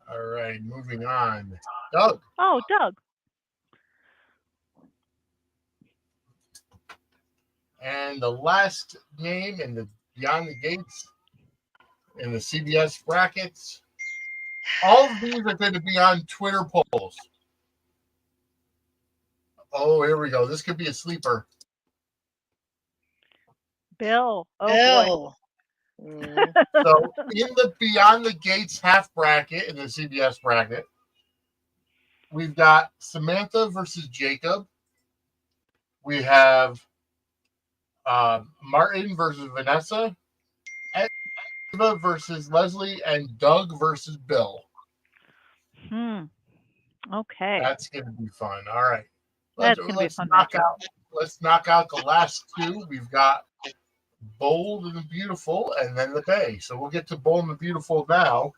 All right, moving on. Doug. Oh, Doug. And the last name in the Beyond the Gates in the CBS brackets. All of these are going to be on Twitter polls. Oh, here we go. This could be a sleeper. Bill. Oh Bill. boy. So in the Beyond the Gates half bracket in the CBS bracket, we've got Samantha versus Jacob. We have Martin versus Vanessa, Eva versus Leslie, and Doug versus Bill. Okay. That's going to be fun. All right. That's going to be a fun knock matchup. out. Let's knock out the last two. We've got Bold and Beautiful, and then the Bay. So we'll get to Bold and Beautiful now.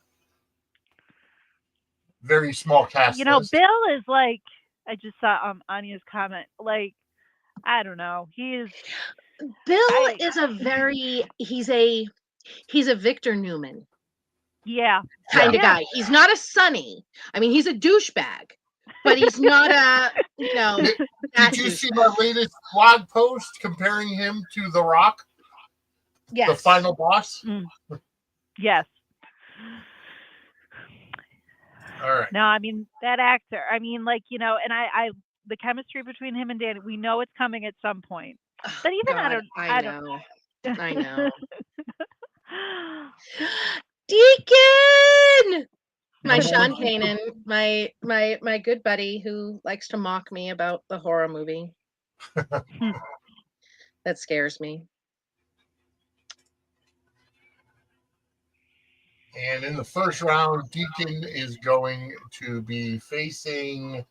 Very small cast list. Bill is like, I just saw Anya's comment. Like, I don't know. Bill is a very, he's a Victor Newman. Yeah. Kind of guy. He's not a Sonny. I mean, he's a douchebag, but he's not a, Did you see my latest blog post comparing him to The Rock? Yes. The final boss? Yes. All right. No, I mean, that actor, I mean, like, and I the chemistry between him and Danny, we know it's coming at some point. But even I know. Deacon! My Sean Kanan, my good buddy who likes to mock me about the horror movie. That scares me. And in the first round, Deacon is going to be facing.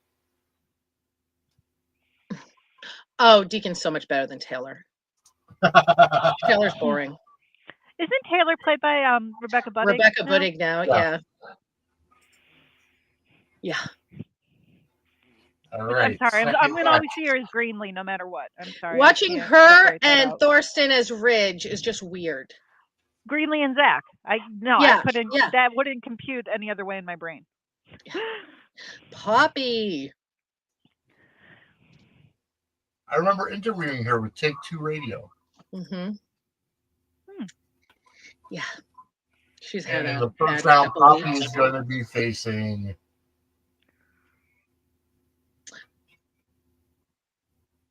Oh, Deacon's so much better than Taylor. Taylor's boring. Isn't Taylor played by Rebecca Budig? Rebecca Budig now, yeah. All right. I'm sorry. I'm going to always see her as Greenlee no matter what. I'm sorry. Watching her and Thorsten as Ridge is just weird. Greenlee and Zach. I couldn't. That wouldn't compute any other way in my brain. Poppy. I remember interviewing her with Take Two Radio. Yeah. She's had in the first round, Poppy is going to be facing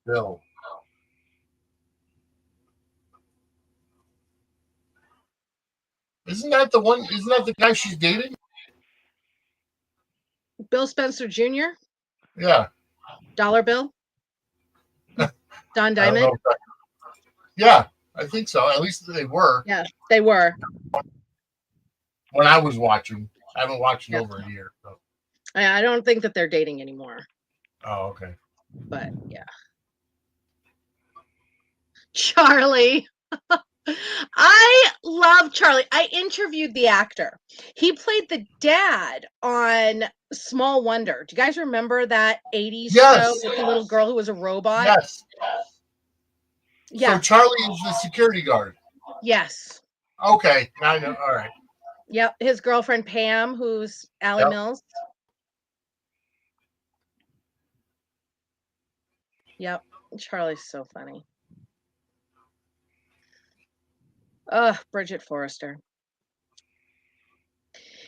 Bill. Isn't that the guy she's dating? Bill Spencer Jr.? Yeah. Dollar Bill? Don Diamond? Yeah, I think so. At least they were. Yeah, they were. When I was watching. I haven't watched it over a year. So. I don't think that they're dating anymore. Oh, okay. But, yeah. Charlie. I love Charlie. I interviewed the actor. He played the dad on Small Wonder. Do you guys remember that 80s show with the little girl who was a robot? Yes. Yeah. So Charlie is the security guard. Yes. Okay. Now I know. All right. Yep. His girlfriend Pam, who's Allie Mills. Yep. Charlie's so funny. Bridget Forrester.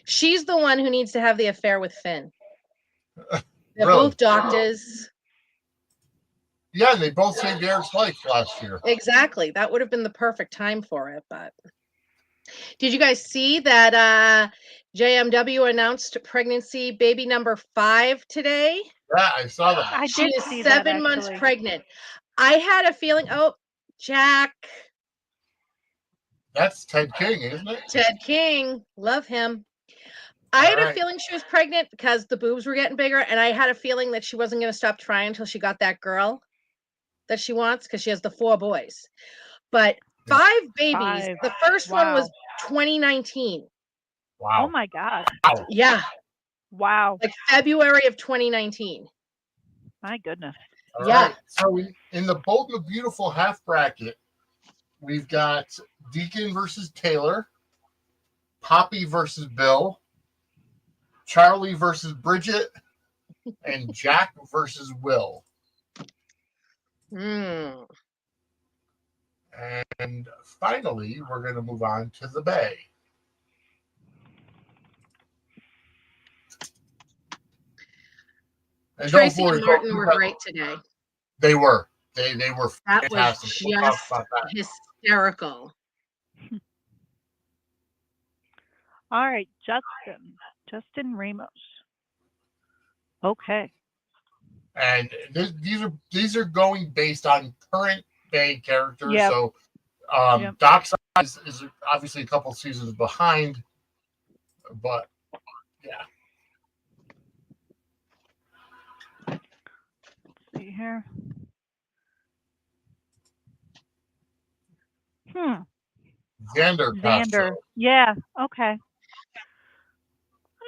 She's the one who needs to have the affair with Finn. They're both doctors. Yeah, they both saved Eric's life last year. Exactly. That would have been the perfect time for it. But did you guys see that JMW announced pregnancy baby number 5 today? Yeah, I saw that. I She did is see that 7 months actually. pregnant. I had a feeling, oh, Jack, That's Ted King, isn't it? Ted King, love him. I had a Alright. feeling she was pregnant because the boobs were getting bigger, and I had a feeling that she wasn't going to stop trying until she got that girl that she wants because she has the 4 boys. But 5 babies. 5. The first one was Wow. 2019. Oh Wow. my God. Yeah, Wow. like February of 2019. My goodness. All Yeah. right. So in the Bold and the Beautiful half bracket, we've got Deacon versus Taylor, Poppy versus Bill, Charlie versus Bridget, and Jack versus Will. Mm. And finally, we're going to move on to the Bay. And Tracy don't and worry, Martin were great today. They were. They were That was fantastic. We'll talk just about that. hysterical. All right, Justin Ramos. Okay. And these are going based on current Bay characters. Yep. So Yep. Dockside is obviously a couple seasons behind, but yeah. Let's see here. Xander. Xander. Yeah. Okay.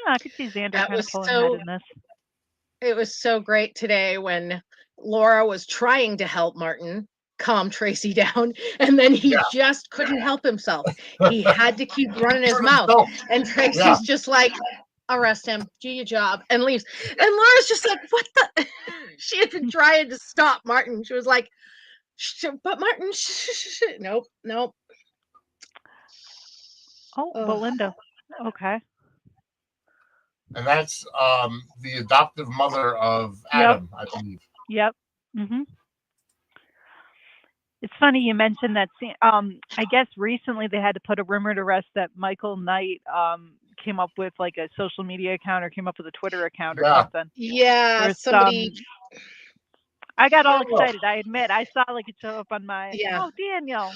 I could see Xander That kind of was pulling ahead in this. It was so great today when Laura was trying to help Martin calm Tracy down, and then he just couldn't help himself. He had to keep running his mouth, and Tracy's just like, arrest him, do your job, and leaves. And Laura's just like, what the? She had been trying to stop Martin. She was like, but Martin, nope. Oh, Belinda. Okay. And that's the adoptive mother of Adam, I believe. Yep. Mm-hmm. It's funny you mentioned that scene. I guess recently they had to put a rumor to rest that Michael Knight came up with like a social media account or came up with a Twitter account or something. Yeah, There's somebody. I got all excited. I admit, I saw like it show up on my. Yeah. Oh, Daniel.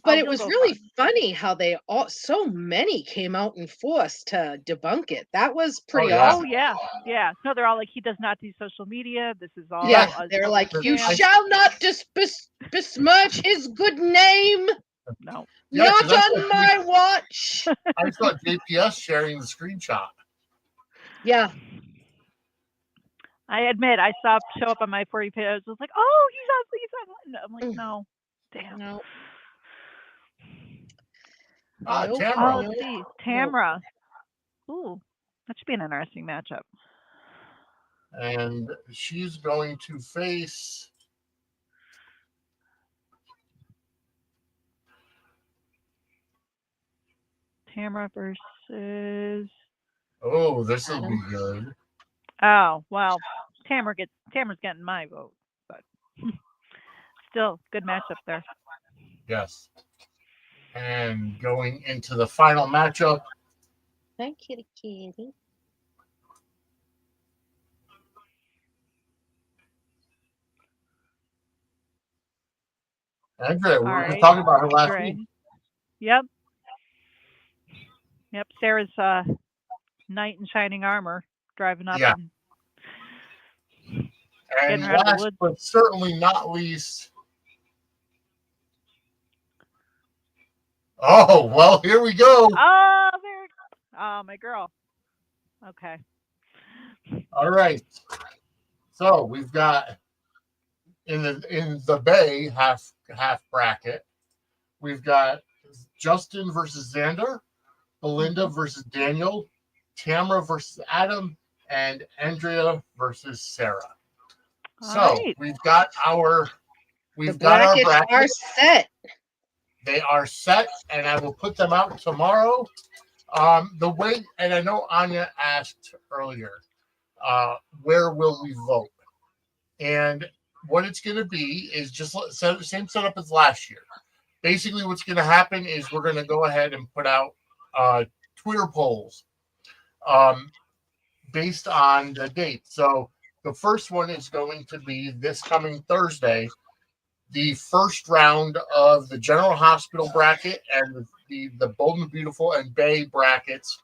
But it was really funny how they so many came out in force to debunk it. That was pretty awesome. Oh yeah, yeah. No, they're all like, he does not do social media. This is all. Yeah, they're like, you shall not besmirch his good name. No, not on my watch. I saw JPS sharing the screenshot. Yeah. I admit, I saw it show up on my For You page. I was like, oh, he's on. I'm like, no, damn. No. Tamara. Let's see, Tamara. Ooh, that should be an interesting matchup. And she's going to face Tamara versus. Oh, this will be good. Oh well, Tamara's getting my vote, but still good matchup there. Yes. And going into the final matchup. Hi, kitty kitty. Andrea, we were talking about her last week. Yep. Sarah's knight in shining armor driving up. Yeah. And last but certainly not least. Oh, well, here we go. Oh, my girl. Okay. All right. So we've got in the Bay half bracket, we've got Justin versus Xander, Belinda versus Daniel, Tamara versus Adam, and Andrea versus Sarah. We've got our brackets are set. They are set, and I will put them out tomorrow. The way, and I know Anya asked earlier, where will we vote? And what it's going to be is just same setup as last year. Basically, what's going to happen is we're going to go ahead and put out Twitter polls based on the date. So the first one is going to be this coming Thursday. The first round of the General Hospital bracket and the Bold and Beautiful and Bay brackets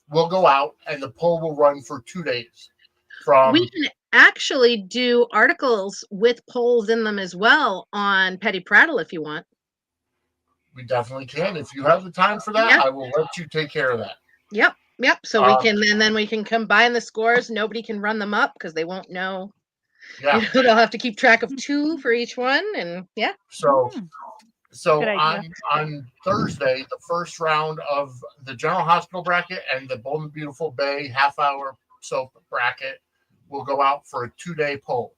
will go out, and the poll will run for 2 days. We can actually do articles with polls in them as well on Petty Prattle if you want. We definitely can. If you have the time for that, I will let you take care of that. Yep. So we can, and then we can combine the scores. Nobody can run them up because they won't know. Yeah. They'll have to keep track of 2 for each one, and yeah. So on Thursday, the first round of the General Hospital bracket and the Bold and Beautiful Bay half-hour soap bracket will go out for a 2-day poll.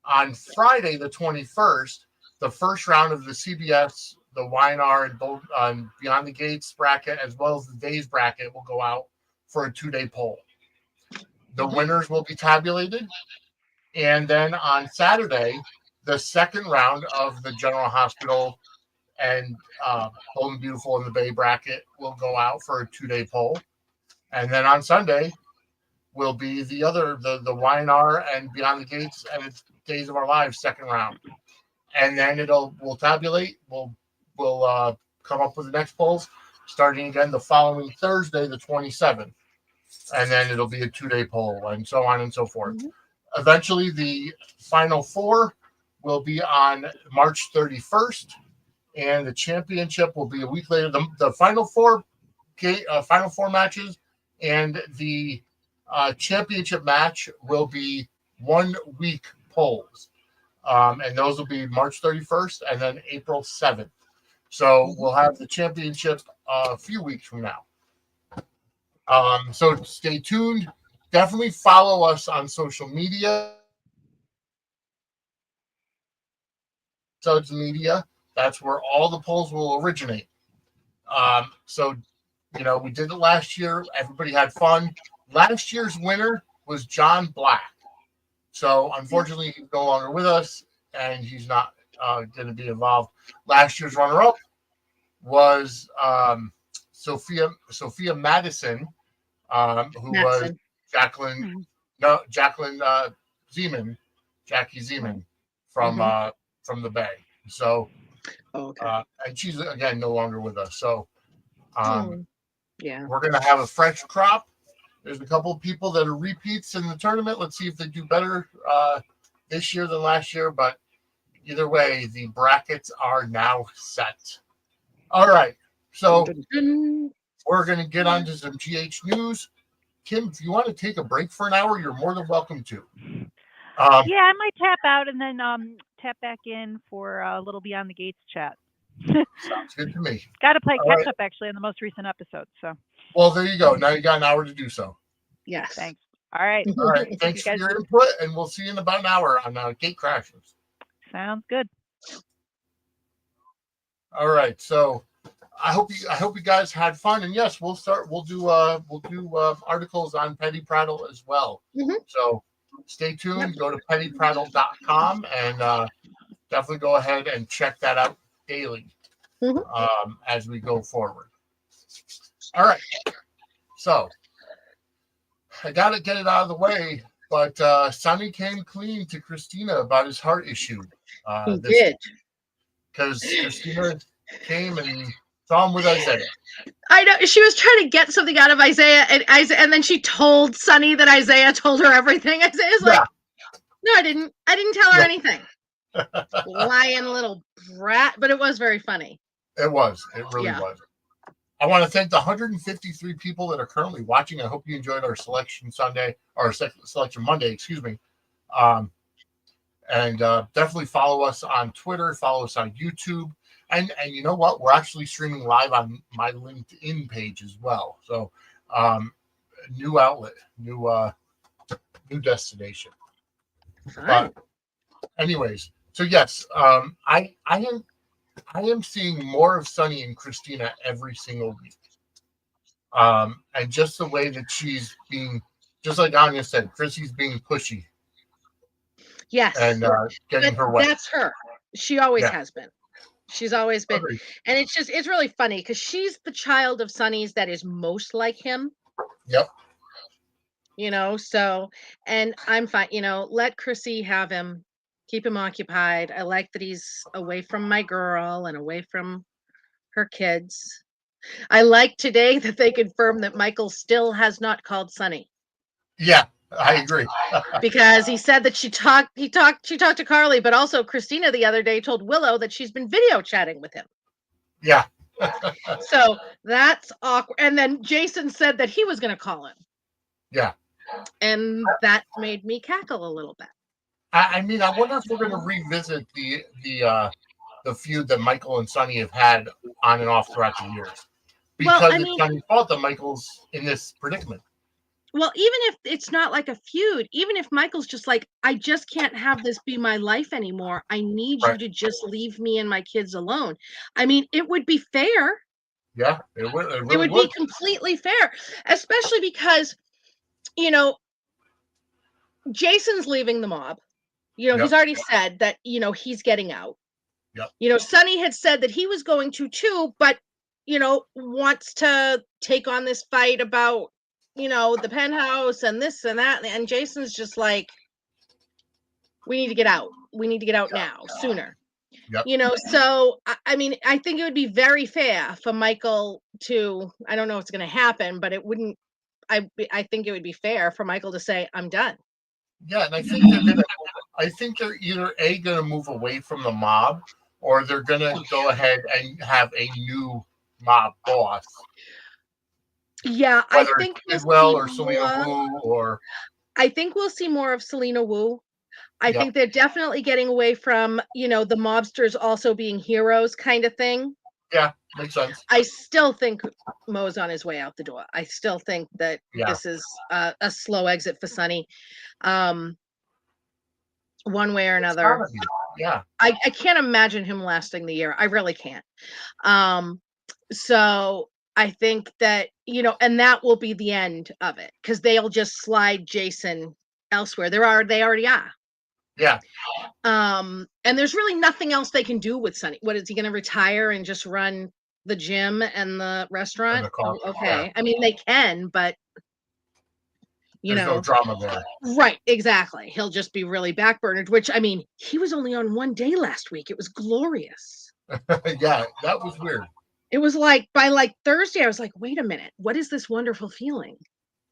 On Friday, the 21st, the first round of the CBS, the YNR, and Beyond the Gates bracket, as well as the Days bracket, will go out for a 2-day poll. The winners will be tabulated. And then on Saturday, the second round of the General Hospital and Bold and Beautiful in the Bay bracket will go out for a 2-day poll. And then on Sunday will be the YNR and Beyond the Gates and its Days of Our Lives second round. And then we'll tabulate. We'll come up with the next polls starting again the following Thursday, the 27th. And then it'll be a 2-day poll and so on and so forth. Eventually, the Final Four will be on March 31st, and the championship will be a week later. The Final Four matches and the championship match will be 1 week polls, and those will be March 31st and then April 7th. So we'll have the championship a few weeks from now. So stay tuned. Definitely follow us on social media. Suds Media. That's where all the polls will originate. So, we did it last year. Everybody had fun. Last year's winner was John Black. So, unfortunately, he's no longer with us, and he's not going to be involved. Last year's runner-up was Sophia Madison, who was Jackie Zeman from the Bay. So, and she's again no longer with us. So, we're gonna have a fresh crop. There's a couple of people that are repeats in the tournament. Let's see if they do better this year than last year. But either way, the brackets are now set. All right, so we're gonna get on to some GH news. Kim, if you want to take a break for an hour, you're more than welcome to. I might tap out and then tap back in for a little Beyond the Gates chat. Sounds good to me. Got to play catch up actually in the most recent episode. So. Well, there you go. Now you got an hour to do so. Yes. Thanks. All right. Thanks for your input, and we'll see you in about an hour on Gate Crashers. Sounds good. All right. So I hope you guys had fun, and yes, we'll do articles on Petty Prattle as well. So stay tuned. Go to pettyprattle.com and definitely go ahead and check that out daily as we go forward. All right. So I got to get it out of the way, but Sonny came clean to Kristina about his heart issue. He did. Because Kristina came and saw him with Isaiah. I know. She was trying to get something out of Isaiah, and then she told Sonny that Isaiah told her everything. Isaiah's like, no, I didn't. I didn't tell her anything. Lying little brat. But it was very funny. It was. It really was. I want to thank the 153 people that are currently watching. I hope you enjoyed our Selection Sunday, or Selection Monday, excuse me. And definitely follow us on Twitter, follow us on YouTube. And you know what? We're actually streaming live on my LinkedIn page as well. So new outlet, new destination. But anyways, so yes, I am seeing more of Sonny and Kristina every single week. And just the way that she's being, just like Anya said, Chrissy's being pushy. Yes. and getting her way. That's her. She always Yeah. has been. She's always been. Agreed. And it's really funny because she's the child of Sonny's that is most like him. Yep. So, and I'm fine, let Chrissy have him, keep him occupied. I like that he's away from my girl and away from her kids. I like today that they confirmed that Michael still has not called Sonny. Yeah, I agree. Because he said that she talked to Carly, but also Kristina the other day told Willow that she's been video chatting with him. Yeah. So that's awkward. And then Jason said that he was going to call him. Yeah. And that made me cackle a little bit. I mean, I wonder if we're going to revisit the feud that Michael and Sonny have had on and off throughout the years. Because it's Sonny's fault that Michael's in this predicament. Well, even if it's not like a feud, even if Michael's just like, I just can't have this be my life anymore. I need you to just leave me and my kids alone. I mean, it would be fair. Yeah, it would. It would be completely fair, especially because, Jason's leaving the mob. He's already said that, he's getting out. Yep. Sonny had said that he was going to too, but, wants to take on this fight about, the penthouse and this and that. And Jason's just like, we need to get out. We need to get out now, sooner. Yep. So, I mean, I think it would be very fair for Michael to, I don't know if it's going to happen, but it wouldn't, I think it would be fair for Michael to say, I'm done. Yeah, and I think they're either going to move away from the mob, or they're going to go ahead and have a new mob boss. Yeah, whether I think Tidwell or Selena Wu, or I think we'll see more of Selena Wu. I think they're definitely getting away from, the mobsters also being heroes kind of thing. Yeah, makes sense. I still think Mo's on his way out the door. I still think that this is a slow exit for Sonny. One way or another. Yeah. I can't imagine him lasting the year. I really can't. So I think that, and that will be the end of it, because they'll just slide Jason elsewhere. They already are. Yeah. And there's really nothing else they can do with Sonny. What is he going to retire and just run the gym and the restaurant? Okay. Yeah. I mean, they can, but there's no drama there. Right, exactly. He'll just be really backburnered, which, I mean, he was only on one day last week. It was glorious. Yeah, that was weird. It was like, by Thursday, I was like, wait a minute, what is this wonderful feeling?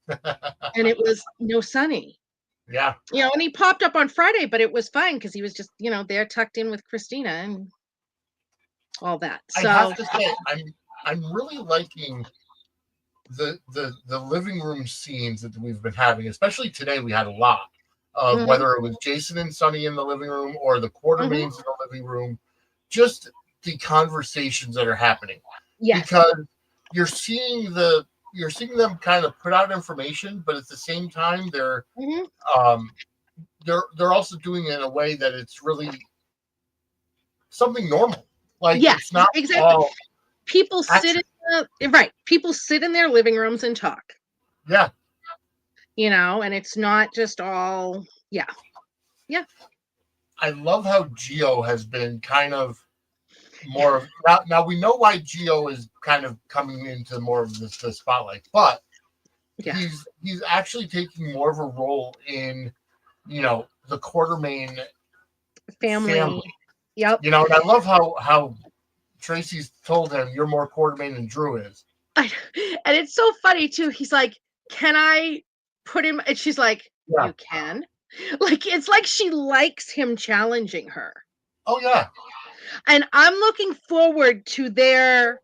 And it was no Sonny. Yeah. And he popped up on Friday, but it was fine because he was just, there tucked in with Kristina and all that. So I have to say, I'm really liking the living room scenes that we've been having, especially today. We had a lot of whether it was Jason and Sonny in the living room or the Quartermains in the living room, just the conversations that are happening. Yes. Because you're seeing them kind of put out information, but at the same time they're also doing it in a way that it's really something normal. Like it's not exactly. all people sit people sit in their living rooms and talk. Yeah. And it's not just all I love how Gio has been kind of more of now we know why Gio is kind of coming into more of the spotlight, but he's actually taking more of a role in the Quartermain family. Yep. And I love how Tracy's told him, you're more Quartermain than Drew is. And it's so funny too. He's like, can I put him? And she's like, you can. It's like she likes him challenging her. Oh yeah. And I'm looking forward to their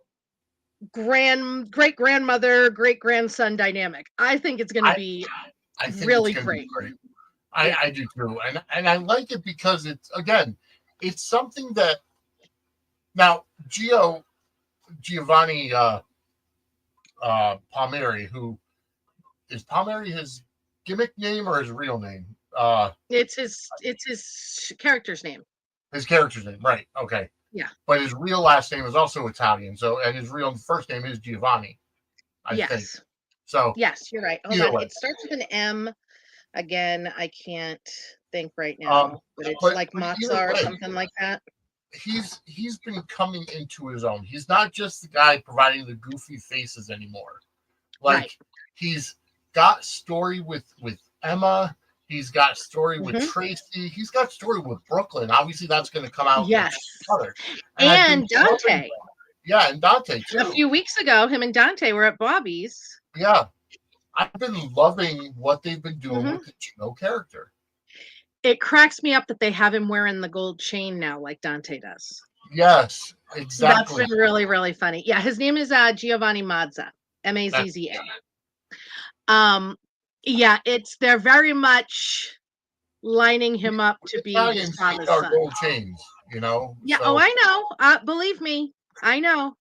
great grandmother, great grandson dynamic. I think it's going to be really great. I do too, and I like it because it's something that now Giovanni Palmieri, who is Palmieri his gimmick name or his real name? It's his character's name. His character's name, right? Okay. Yeah. But his real last name is also Italian, and his real first name is Giovanni. I think. So yes, you're right. Hold on. It starts with an M. Again, I can't think right now, but it's like either matzah or way, something like that. he's been coming into his own. He's not just the guy providing the goofy faces anymore. Like Right. he's got story with Emma. He's got story with Mhm. Tracy. He's got story with Brooklyn. Obviously, that's going to come out Yes. together. And Dante. Yeah, and Dante too. A few weeks ago, him and Dante were at Bobby's. Yeah, I've been loving what they've been doing with the Chino character. It cracks me up that they have him wearing the gold chain now, like Dante does. Yes, exactly. That's been really, really funny. Yeah, his name is Giovanni Mazza, Mazza. Yeah, they're very much lining him up to be his father's son. Gold chains, you know. Yeah. So. Oh, I know. Believe me, I know.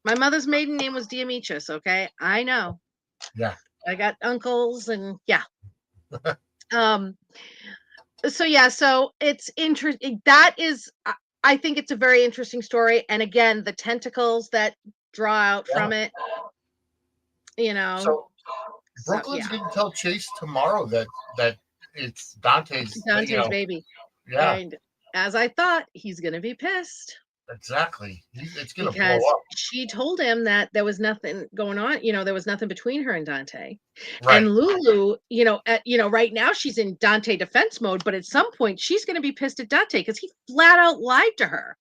My mother's maiden name was Diamichis. Okay, I know. Yeah. I got uncles, and yeah. So yeah, so it's interesting. That is, I think it's a very interesting story, and again, the tentacles that draw out from it. You know. So Brooklyn's going to tell Chase tomorrow that it's Dante's baby. Yeah. And as I thought, he's going to be pissed. Exactly. It's going to because blow up. she told him that there was nothing going on. There was nothing between her and Dante. Right. And Lulu, right now she's in Dante defense mode, but at some point she's going to be pissed at Dante because he flat out lied to her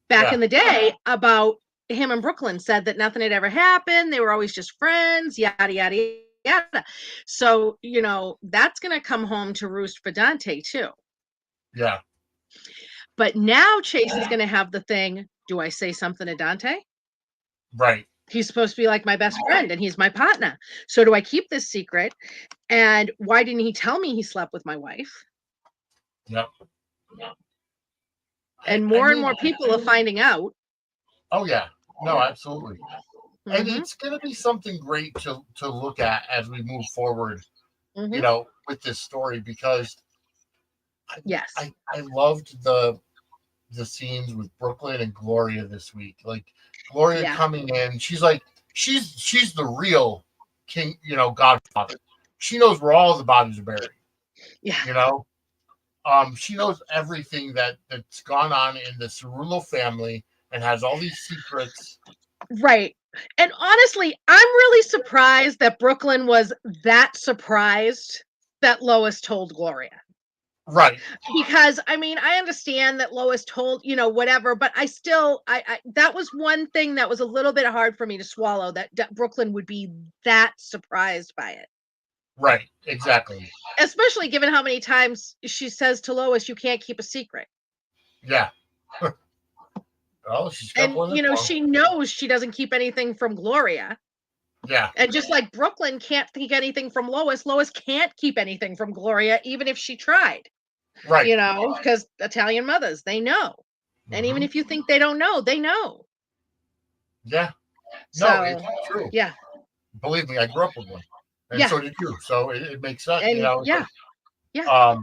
back in the day about him and Brooklyn, said that nothing had ever happened. They were always just friends, yada, yada, yada. So, that's going to come home to roost for Dante too. Yeah. But now Chase is going to have the thing, do I say something to Dante? Right. He's supposed to be like my best friend and he's my partner. So do I keep this secret? And why didn't he tell me he slept with my wife? Yep. And more people are finding out. Oh, yeah. No, absolutely. Mm-hmm. And it's going to be something great to look at as we move forward, with this story, because I loved the scenes with Brooklyn and Gloria this week. Like Gloria coming in, she's like she's the real king, Godfather. She knows where all the bodies are buried. Yeah. She knows everything that's gone on in the Cerullo family and has all these secrets. Right. And honestly, I'm really surprised that Brooklyn was that surprised that Lois told Gloria. Right. Because I understand that Lois told, whatever, but I still, I that was one thing that was a little bit hard for me to swallow, that Brooklyn would be that surprised by it. Right. Exactly. Especially given how many times she says to Lois, you can't keep a secret. Yeah. Well, she's got and she knows she doesn't keep anything from Gloria. Yeah. And just like Brooklyn can't keep anything from Lois, Lois can't keep anything from Gloria, even if she tried. Right. Because Italian mothers, they know. Mm-hmm. And even if you think they don't know, they know. Yeah. So, no, it's true. Yeah. Believe me, I grew up with one. And so did you. So it makes sense, and, Yeah. Yeah.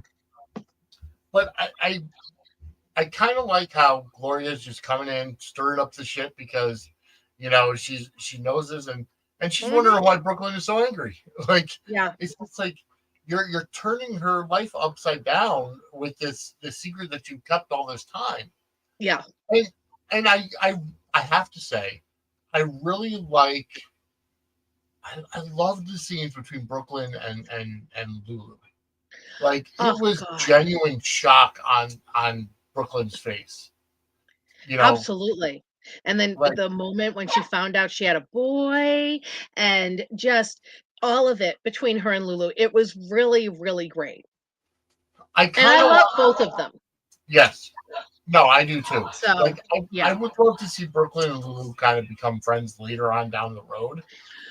But I kind of like how Gloria's just coming in, stirring up the shit because, she knows this and she's wondering why Brooklyn is so angry. Like, it's just like you're turning her life upside down with this secret that you've kept all this time. Yeah. And I have to say, I really I love the scenes between Brooklyn and Lulu. Like it was genuine shock on Brooklyn's face. Absolutely. And then the moment when she found out she had a boy and just all of it between her and Lulu, it was really, really great. I love both of them. Yes. No, I do too. So, I would love to see Brooklyn and Lulu kind of become friends later on down the road.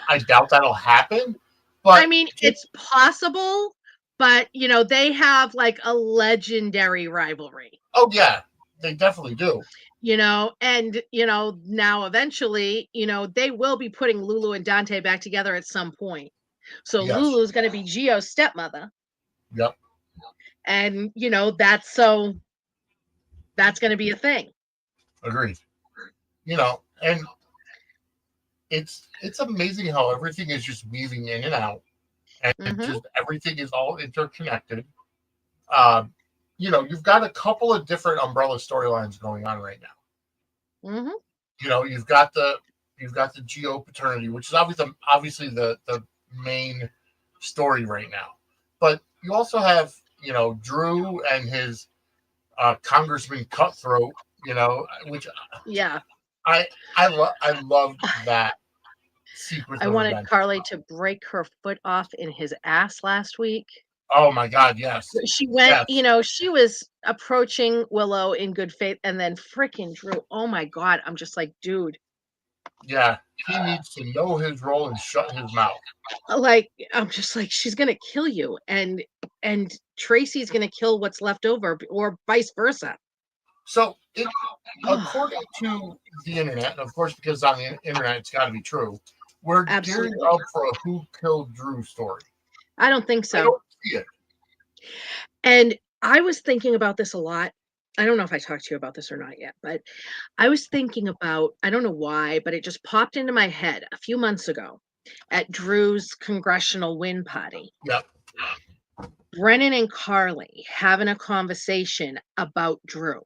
I doubt that'll happen. But it's possible, but they have like a legendary rivalry. Oh yeah, they definitely do. And now eventually, they will be putting Lulu and Dante back together at some point. So Lulu's going to be Gio's stepmother. Yep. And that's going to be a thing. Agreed. And it's amazing how everything is just weaving in and out, and just everything is all interconnected. you've got a couple of different umbrella storylines going on right now. Mm-hmm. You've got the Geo paternity, which is obviously the main story right now. But you also have, Drew and his Congressman Cutthroat, which Yeah. I love that sequence I of wanted events. Carly to break her foot off in his ass last week. Oh my God, yes. She went, Yes. she was approaching Willow in good faith, and then freaking Drew. Oh my God. I'm just like, dude. Yeah. He needs to know his role and shut his mouth. Like, I'm just like, she's gonna kill you, and Tracy's gonna kill what's left over, or vice versa. So according to the internet, and of course, because on the internet it's got to be true, we're gearing Absolutely. up for a Who Killed Drew story. I don't think I so. don't see it. And I was thinking about this a lot. I don't know if I talked to you about this or not yet, but I was thinking about, I don't know why, but it just popped into my head a few months ago at Drew's congressional win party. Yep. Brennan and Carly having a conversation about Drew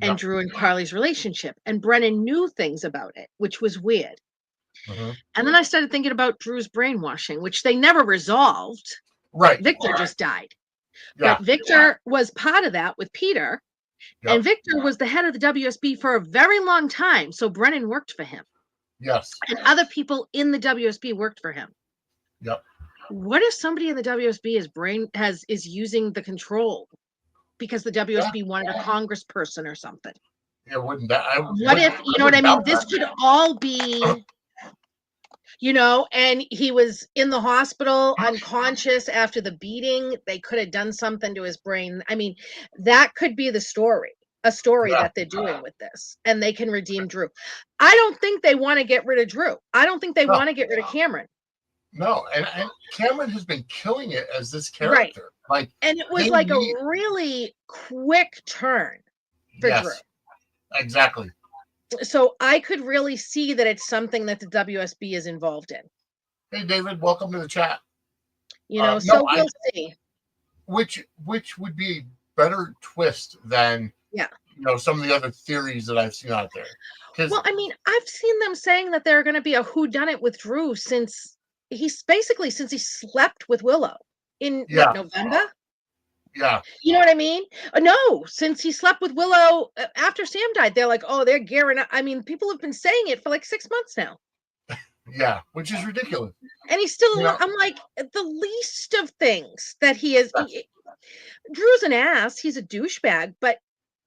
and Yep. Drew and Carly's relationship. And Brennan knew things about it, which was weird. Mm-hmm. And then I started thinking about Drew's brainwashing, which they never resolved. Right. Victor just died. Yeah. But Victor was part of that with Peter. Yep. And Victor was the head of the WSB for a very long time. So Brennan worked for him. Yes. And other people in the WSB worked for him. Yep. What if somebody in the WSB is using the control because the WSB wanted a congressperson or something? Yeah, wouldn't that? What if, you know what I mean? This could all be, and he was in the hospital unconscious after the beating. They could have done something to his brain. I mean, that could be the story, that they're doing with this, and they can redeem Drew. I don't think they want to get rid of Drew. I don't think they want to get rid of Cameron. No, and Cameron has been killing it as this character. Right. And it was like a really quick turn for Drew. Exactly. So I could really see that it's something that the WSB is involved in. Hey, David, welcome to the chat. We'll see. Which would be a better twist than some of the other theories that I've seen out there. Well, I mean, I've seen them saying that they're going to be a whodunit with Drew since he slept with Willow in November. Yeah. You know what I mean? No, since he slept with Willow after Sam died, they're like, oh, they're gearing up. I mean, people have been saying it for like 6 months now. Yeah, which is ridiculous. And he's still, I'm like, the least of things that he is. Drew's an ass. He's a douchebag, but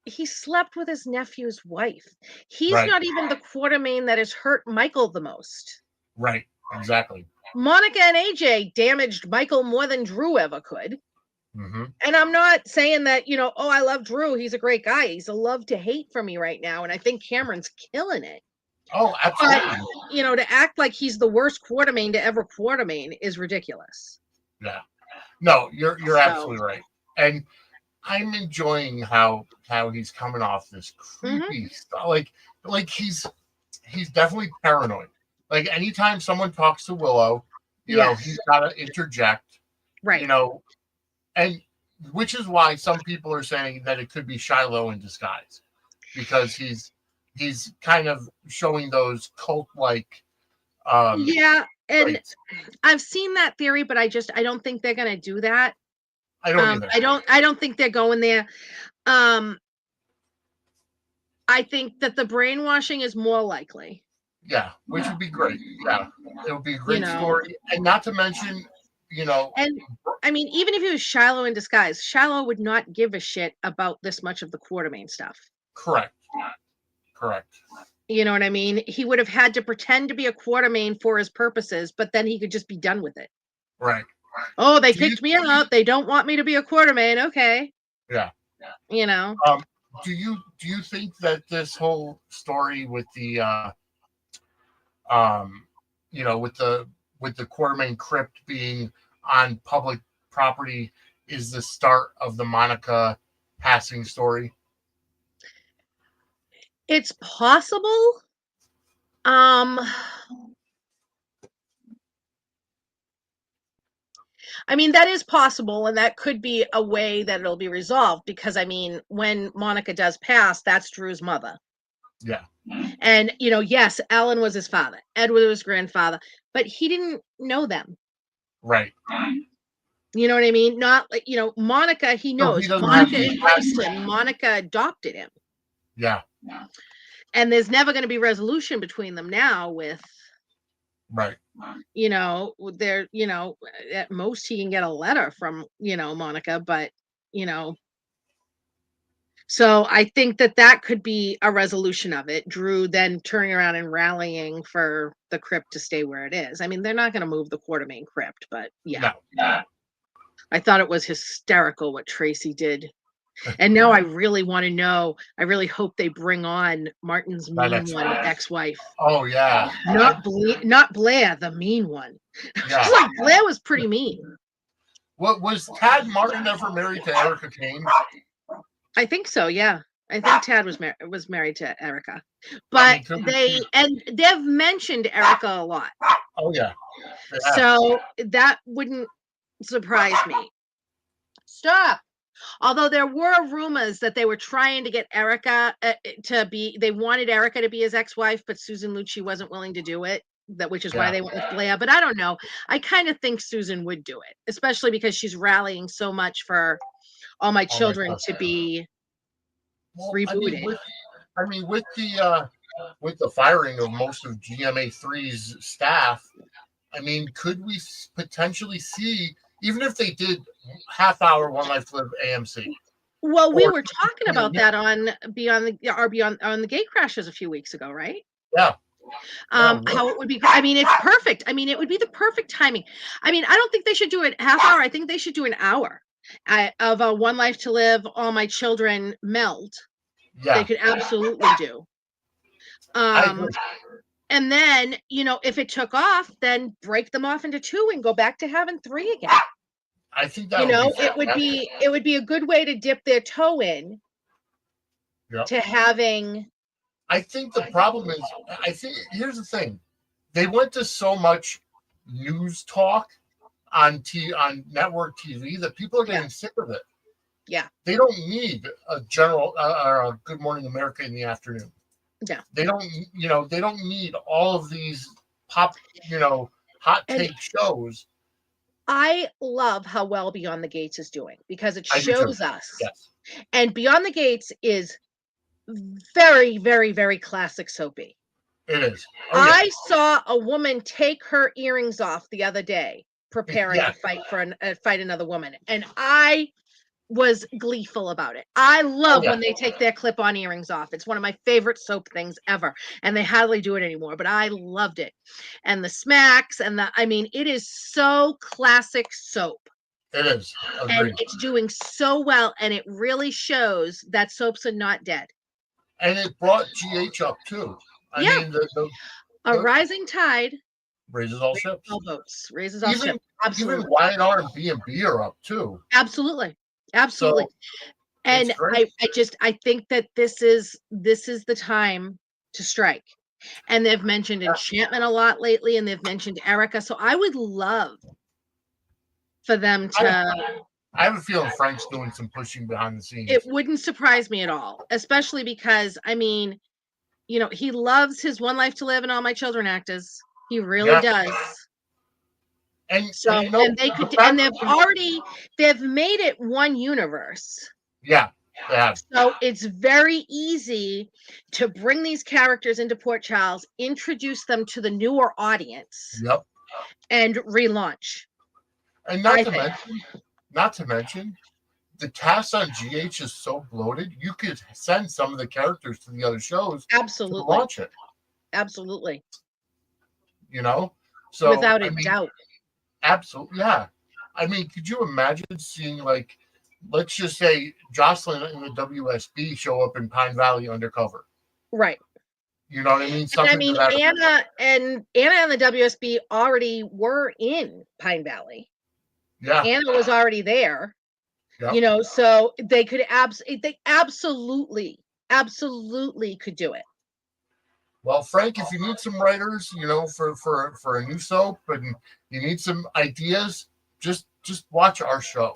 he slept with his nephew's wife. He's not even the Quartermain that has hurt Michael the most. Right, exactly. Monica and AJ damaged Michael more than Drew ever could. Mm-hmm. And I'm not saying that, I love Drew. He's a great guy. He's a love to hate for me right now. And I think Cameron's killing it. Oh, absolutely. But, to act like he's the worst Quartermain to ever Quartermain is ridiculous. Yeah. No, you're absolutely right. And I'm enjoying how he's coming off this creepy stuff. Like he's definitely paranoid. Like anytime someone talks to Willow, he's got to interject. Right. And which is why some people are saying that it could be Shiloh in disguise, because he's kind of showing those cult-like. And I've seen that theory, but I don't think they're going to do that. I don't either. I don't think they're going there. I think that the brainwashing is more likely. Yeah, which would be great. Yeah, it would be a great story, and not to mention. And I mean, even if he was Shiloh in disguise, Shiloh would not give a shit about this much of the Quartermain stuff. Correct. You know what I mean? He would have had to pretend to be a Quartermain for his purposes, but then he could just be done with it. Right. Oh, they picked me out. They don't want me to be a Quartermain. Okay. Yeah. Do you think that this whole story with the with the Quartermain crypt being on public property is the start of the Monica passing story? It's possible. I mean, that is possible, and that could be a way that it'll be resolved because, I mean, when Monica does pass, that's Drew's mother. Yeah. And, yes, Alan was his father, Edward was his grandfather, but he didn't know them. Right. You know what I mean? Not like, Monica, he knows. Monica embraced him. Monica adopted him. Yeah. And there's never going to be resolution between them now with, right. They're, at most he can get a letter from, Monica, but, so I think that could be a resolution of it. Drew then turning around and rallying for the crypt to stay where it is. I mean, they're not going to move the Quartermain crypt, but yeah. No. I thought it was hysterical what Tracy did. And now I really want to know. I really hope they bring on Martin's mean ex-wife. Oh yeah. Not Blair, the mean one. Yeah. Like Blair was pretty mean. What was Tad Martin ever married to Erica Kane? I think so, yeah. I think Tad was married to Erica. But they've mentioned Erica a lot. Oh yeah. So that wouldn't surprise me. Stop. Although there were rumors that they were trying to get Erica they wanted Erica to be his ex-wife, but Susan Lucci wasn't willing to do it. Which is why they went with Blair. But I don't know. I kind of think Susan would do it, especially because she's rallying so much for All My Children to be rebooted. With the firing of most of GMA3's staff, I mean, could we potentially see, even if they did half-hour One Life to Live AMC? Well, we were talking about that on Beyond the Gate Crashers a few weeks ago, right? Yeah. How it would be. I mean, it's perfect. I mean, it would be the perfect timing. I mean, I don't think they should do it half hour. I think they should do an hour of a One Life to Live, All My Children meld. Yeah. They could absolutely do. And then, if it took off, then break them off into two and go back to having three again. I think that it would be a good way to dip their toe in to having. I think the problem is, here's the thing. They went to so much news talk on network TV that people are getting sick of it. Yeah. They don't need a general or a Good Morning America in the afternoon. Yeah. They don't need all of these hot take shows. I love how well Beyond the Gates is doing because it shows us. Yes. And Beyond the Gates is very, very, very classic soapy. It is. I saw a woman take her earrings off the other day, preparing to fight another woman, and I was gleeful about it. I love when they take their clip-on earrings off. It's one of my favorite soap things ever, and they hardly do it anymore, but I loved it. And the smacks and it is so classic soap. It is. Agreed. And it's doing so well, and it really shows that soaps are not dead. And it brought GH up too. I mean, a rising tide raises all ships. All boats. Raises all ships. Absolutely. Even Y&R and B&B are up too. Absolutely. So, and I think that this is the time to strike. And they've mentioned Enchantment a lot lately, and they've mentioned Erica. So I would love for them to. I have a feeling Frank's doing some pushing behind the scenes. It wouldn't surprise me at all, especially because he loves his One Life to Live and All My Children actors. He really does. And so, and they could, and they've made it one universe. Yeah. Yeah. So it's very easy to bring these characters into Port Charles, introduce them to the newer audience. Yep. And relaunch. And not to mention, the cast on GH is so bloated, you could send some of the characters to the other shows. Absolutely. To launch it. Absolutely. So without a doubt. Absolutely, yeah. I mean, could you imagine seeing, like, let's just say Jocelyn and the WSB show up in Pine Valley undercover? Right. You know what I mean? Anna and the WSB already were in Pine Valley. Yeah. Anna was already there. Yep. So they could absolutely could do it. Well, Frank, if you need some writers, for a new soap and you need some ideas, just watch our show.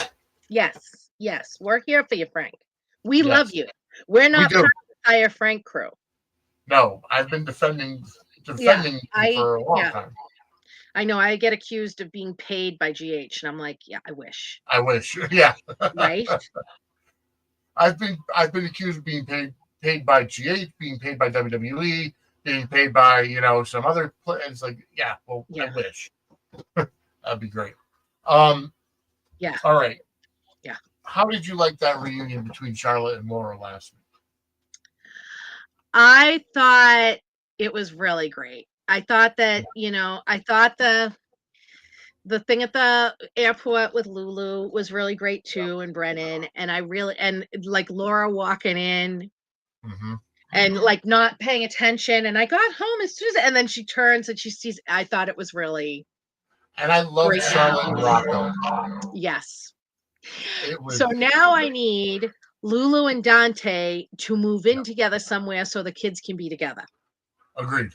Yes, yes. We're here for you, Frank. We Yes. love you. We're We not do. part of the entire Frank crew. No, I've been defending Yeah, you for a long time. I know. I get accused of being paid by GH, and I'm like, yeah, I wish. I wish. Yeah. Right? I've been accused of being paid by GH, being paid by WWE, being paid by some other. It's like, yeah, well, Yeah. I wish. That'd be great. Yeah. All right. Yeah. How did you like that reunion between Charlotte and Laura last week? I thought it was really great. I thought that, I thought the thing at the airport with Lulu was really great too, and Brennan, and like Laura walking in Mm-hmm. and like not paying attention, and I got home as soon as, and then she turns and she sees. I thought it was really. And I love Charlotte and Rocco. Yes. It was. So now I need Lulu and Dante to move in together somewhere so the kids can be together. Agreed.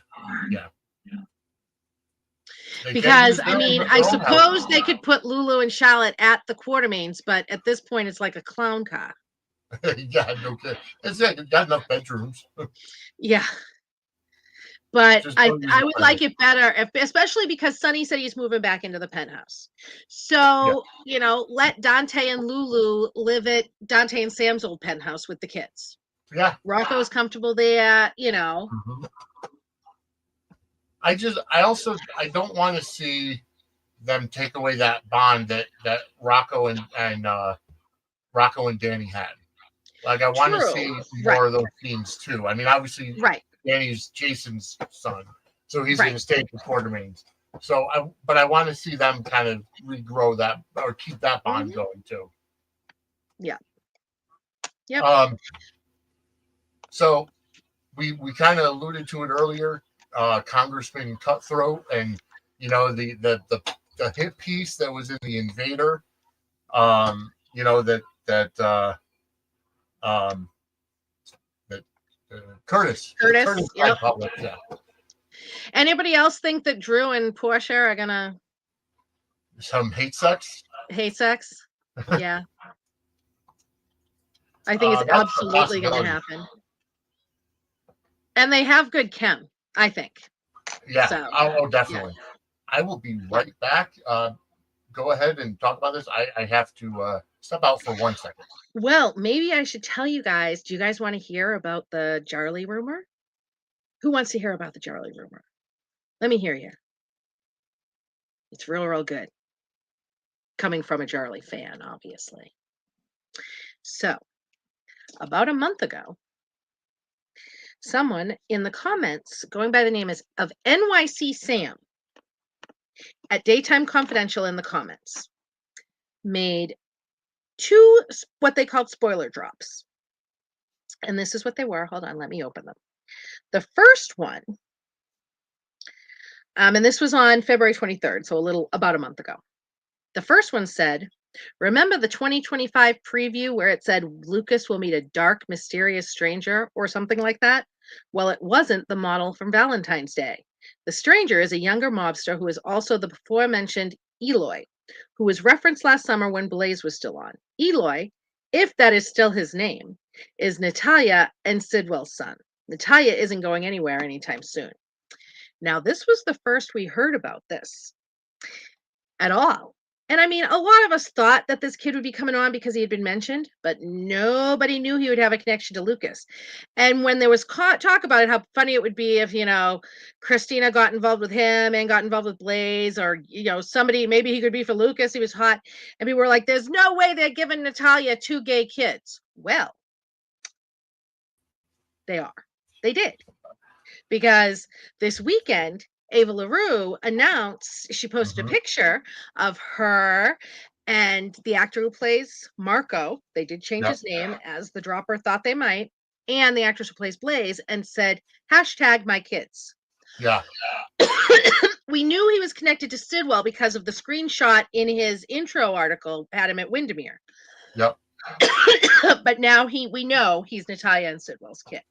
Yeah. Because I suppose they could put Lulu and Charlotte at the Quartermains, but at this point it's like a clown car. Yeah, no kidding. It's got enough bedrooms. Yeah. But I would like it better, especially because Sonny said he's moving back into the penthouse. So, let Dante and Lulu live at Dante and Sam's old penthouse with the kids. Yeah. Rocco's comfortable there, Mm-hmm. I don't want to see them take away that bond that Rocco and Danny had. Like, I want to see more of those scenes too. I mean, obviously, Danny's Jason's son, so he's going to stay at the Quartermains. So, but I want to see them kind of regrow that or keep that bond going too. Yeah. Yep. So we kind of alluded to it earlier. Congressman Cutthroat, and the hit piece that was in the Invader. Curtis. Yep. Public, yeah. Anybody else think that Drew and Portia are gonna some hate sex? Hate sex? Yeah. I think it's absolutely going to happen. And they have good chem, I think. Yeah. So, definitely. Yeah. I will be right back. Go ahead and talk about this. I have to step out for 1 second. Well, maybe I should tell you guys. Do you guys want to hear about the Jarly rumor? Who wants to hear about the Jarly rumor? Let me hear you. It's real, real good. Coming from a Jarly fan, obviously. So, about a month ago, someone in the comments, going by the name of NYC Sam, at Daytime Confidential in the comments, made 2 what they called spoiler drops. And this is what they were. Hold on, let me open them. The first one, and this was on February 23rd, so about a month ago. The first one said, remember the 2025 preview where it said Lucas will meet a dark, mysterious stranger or something like that? Well, it wasn't the model from Valentine's Day. The stranger is a younger mobster who is also the before-mentioned Eloy, who was referenced last summer when Blaze was still on. Eloy, if that is still his name, is Natalia and Sidwell's son. Natalia isn't going anywhere anytime soon. Now, this was the first we heard about this at all. And I mean, a lot of us thought that this kid would be coming on because he had been mentioned, but nobody knew he would have a connection to Lucas. And when there was talk about it, how funny it would be if, Kristina got involved with him and got involved with Blaze, or, somebody, maybe he could be for Lucas. He was hot. And people were like, there's no way they're giving Natalia 2 gay kids. Well, they are. They did. Because this weekend, Ava LaRue announced, she posted a picture of her and the actor who plays Marco. They did change his name, as the dropper thought they might, and the actress who plays Blaze, and said, #mykids. Yeah. We knew he was connected to Sidwell because of the screenshot in his intro article had him at Windermere. Yep. But now we know he's Natalia and Sidwell's kid.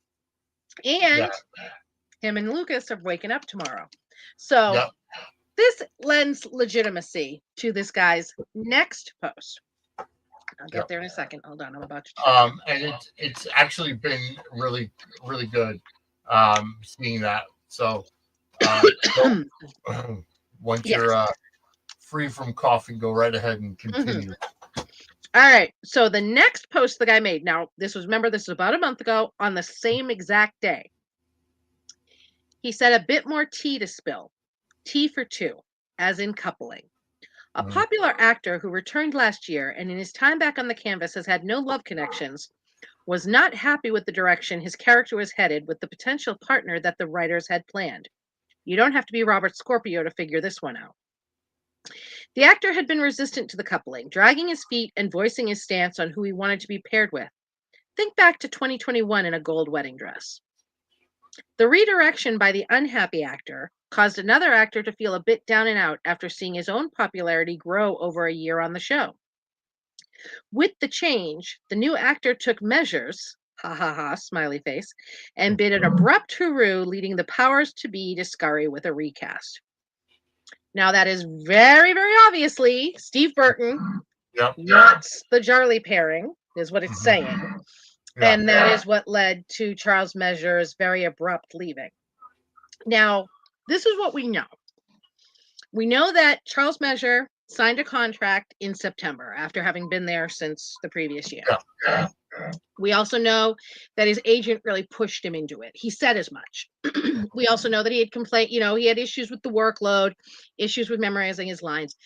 And him and Lucas are waking up tomorrow. So this lends legitimacy to this guy's next post. I'll get there in a second. Hold on, I'm about to. And it's actually been really, really good seeing that. So once you're free from coughing, go right ahead and continue. All right. So the next post the guy made. Now, this was about a month ago on the same exact day. He said a bit more tea to spill. Tea for two, as in coupling. A popular actor who returned last year and in his time back on the canvas has had no love connections was not happy with the direction his character was headed with the potential partner that the writers had planned. You don't have to be Robert Scorpio to figure this one out. The actor had been resistant to the coupling, dragging his feet and voicing his stance on who he wanted to be paired with. Think back to 2021 in a gold wedding dress. The redirection by the unhappy actor caused another actor to feel a bit down and out after seeing his own popularity grow over a year on the show. With the change, the new actor took measures, ha ha ha, smiley face, and bid an abrupt hooroo, leading the powers to be to scurry with a recast. Now, that is very, very obviously Steve Burton wants the Jarly pairing, is what it's saying. Yeah. And that is what led to Charles Measure's very abrupt leaving. Now, this is what we know. We know that Charles Measure signed a contract in September after having been there since the previous year. Yeah. We also know that his agent really pushed him into it. He said as much. We also know that he had complained, he had issues with the workload, issues with memorizing his lines.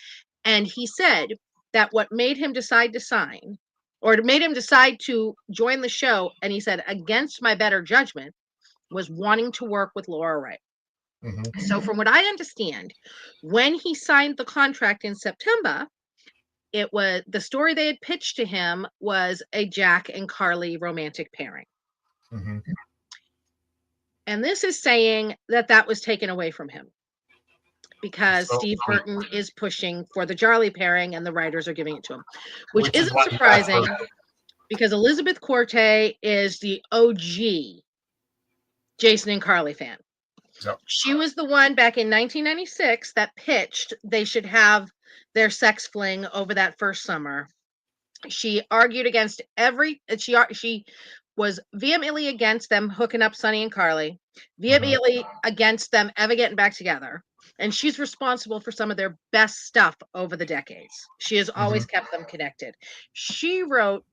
And he said that what made him decide to sign, or made him decide to join the show, and he said, against my better judgment, was wanting to work with Laura Wright. Mm-hmm. So from what I understand, when he signed the contract in September, it was the story they had pitched to him was a Jack and Carly romantic pairing. Mm-hmm. And this is saying that was taken away from him because Steve Burton is pushing for the Jarly pairing and the writers are giving it to him, which isn't surprising because Elizabeth Corte is the OG Jason and Carly fan. Yep. She was the one back in 1996 that pitched they should have their sex fling over that first summer. She argued against she was vehemently against them hooking up Sonny and Carly, vehemently against them ever getting back together. And she's responsible for some of their best stuff over the decades. She has always kept them connected. She wrote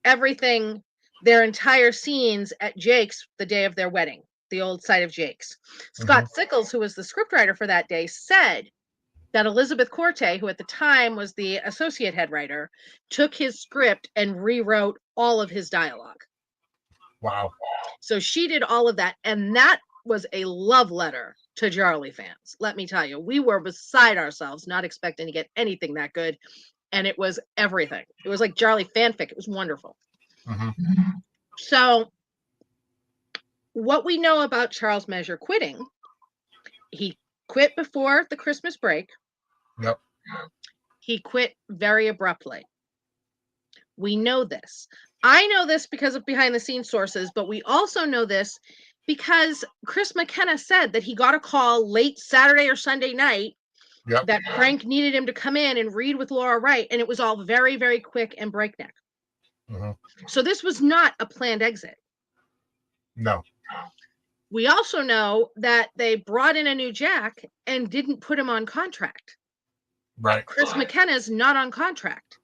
everything, their entire scenes at Jake's the day of their wedding, the old site of Jake's. Scott Sickles, who was the scriptwriter for that day, said that Elizabeth Corte, who at the time was the associate head writer, took his script and rewrote all of his dialogue. Wow. So she did all of that. And that was a love letter to Jarly fans. Let me tell you, we were beside ourselves, not expecting to get anything that good. And it was everything. It was like Jarly fanfic. It was wonderful. So what we know about Charles Measure quitting, he quit before the Christmas break. Yep. He quit very abruptly. We know this. I know this because of behind the scenes sources, but we also know this because Chris McKenna said that he got a call late Saturday or Sunday night that Frank needed him to come in and read with Laura Wright, and it was all very, very quick and breakneck. So this was not a planned exit. No. We also know that they brought in a new Jack and didn't put him on contract. Right. Chris McKenna's not on contract.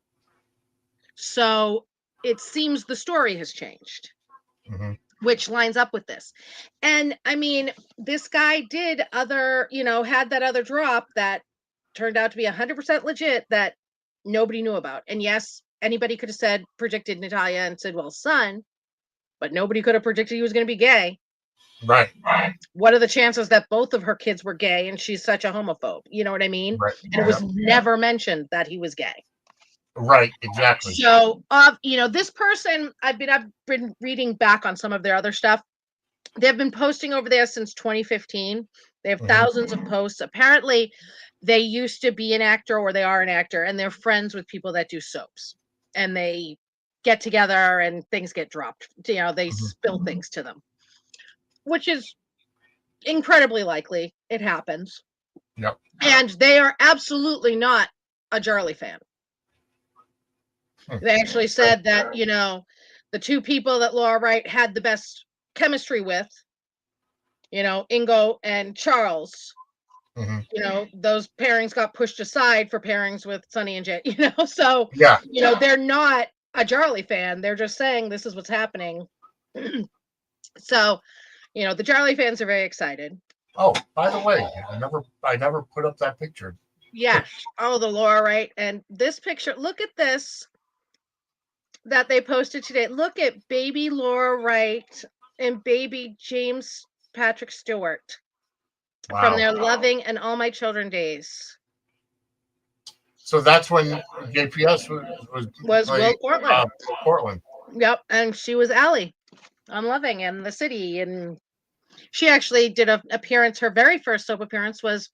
So it seems the story has changed, which lines up with this. And I mean, this guy did had that other drop that turned out to be 100% legit that nobody knew about. And yes, anybody could have predicted Natalia and said, well, son, but nobody could have predicted he was going to be gay. Right. What are the chances that both of her kids were gay and she's such a homophobe? You know what I mean? Right. And it was never mentioned that he was gay. Right, exactly. So, this person, I've been reading back on some of their other stuff. They've been posting over there since 2015. They have thousands of posts. Apparently, they used to be an actor or they are an actor, and they're friends with people that do soaps. And they get together and things get dropped. They spill things to them, which is incredibly likely. It happens. Yep. And they are absolutely not a Charlie fan. They actually said that, the two people that Laura Wright had the best chemistry with, Ingo and Charles, those pairings got pushed aside for pairings with Sonny and Jay, so, Yeah. They're not a Charlie fan. They're just saying this is what's happening. So, the Charlie fans are very excited. Oh, by the way, I never put up that picture. Yes. Oh, the Laura Wright. And this picture, look at this that they posted today. Look at baby Laura Wright and baby James Patrick Stewart from their Loving and All My Children days. So that's when JPS was Will Portland. Portland. Yep. And she was Allie on Loving and the City. And she actually did an appearance. Her very first soap appearance was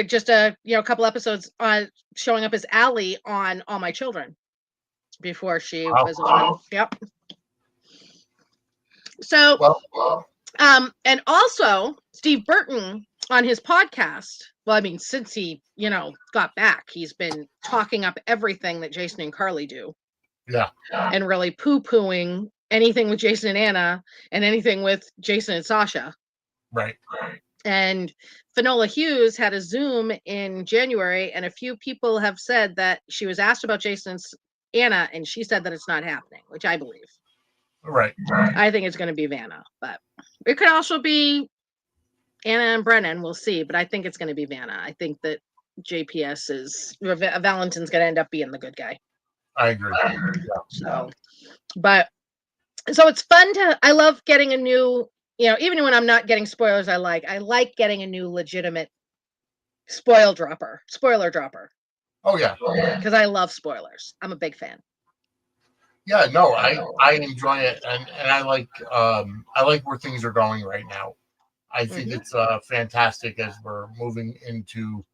just a couple episodes on showing up as Allie on All My Children before she was on. Yep. So, and also Steve Burton on his podcast. Well, I mean, since he, got back, he's been talking up everything that Jason and Carly do. Yeah. And really poo-pooing anything with Jason and Anna and anything with Jason and Sasha. Right. And Finola Hughes had a Zoom in January, and a few people have said that she was asked about Jason and Anna, and she said that it's not happening, which I believe. Right. I think it's going to be Vanna, but it could also be Anna and Brennan. We'll see, but I think it's going to be Vanna. I think that JPS Valentin's going to end up being the good guy. I agree. Yeah. So it's fun I love getting a new, even when I'm not getting spoilers, I like getting a new legitimate spoiler dropper. Oh yeah. Because I love spoilers. I'm a big fan. Yeah, no, I enjoy it, and I like where things are going right now. I think it's fantastic as we're moving into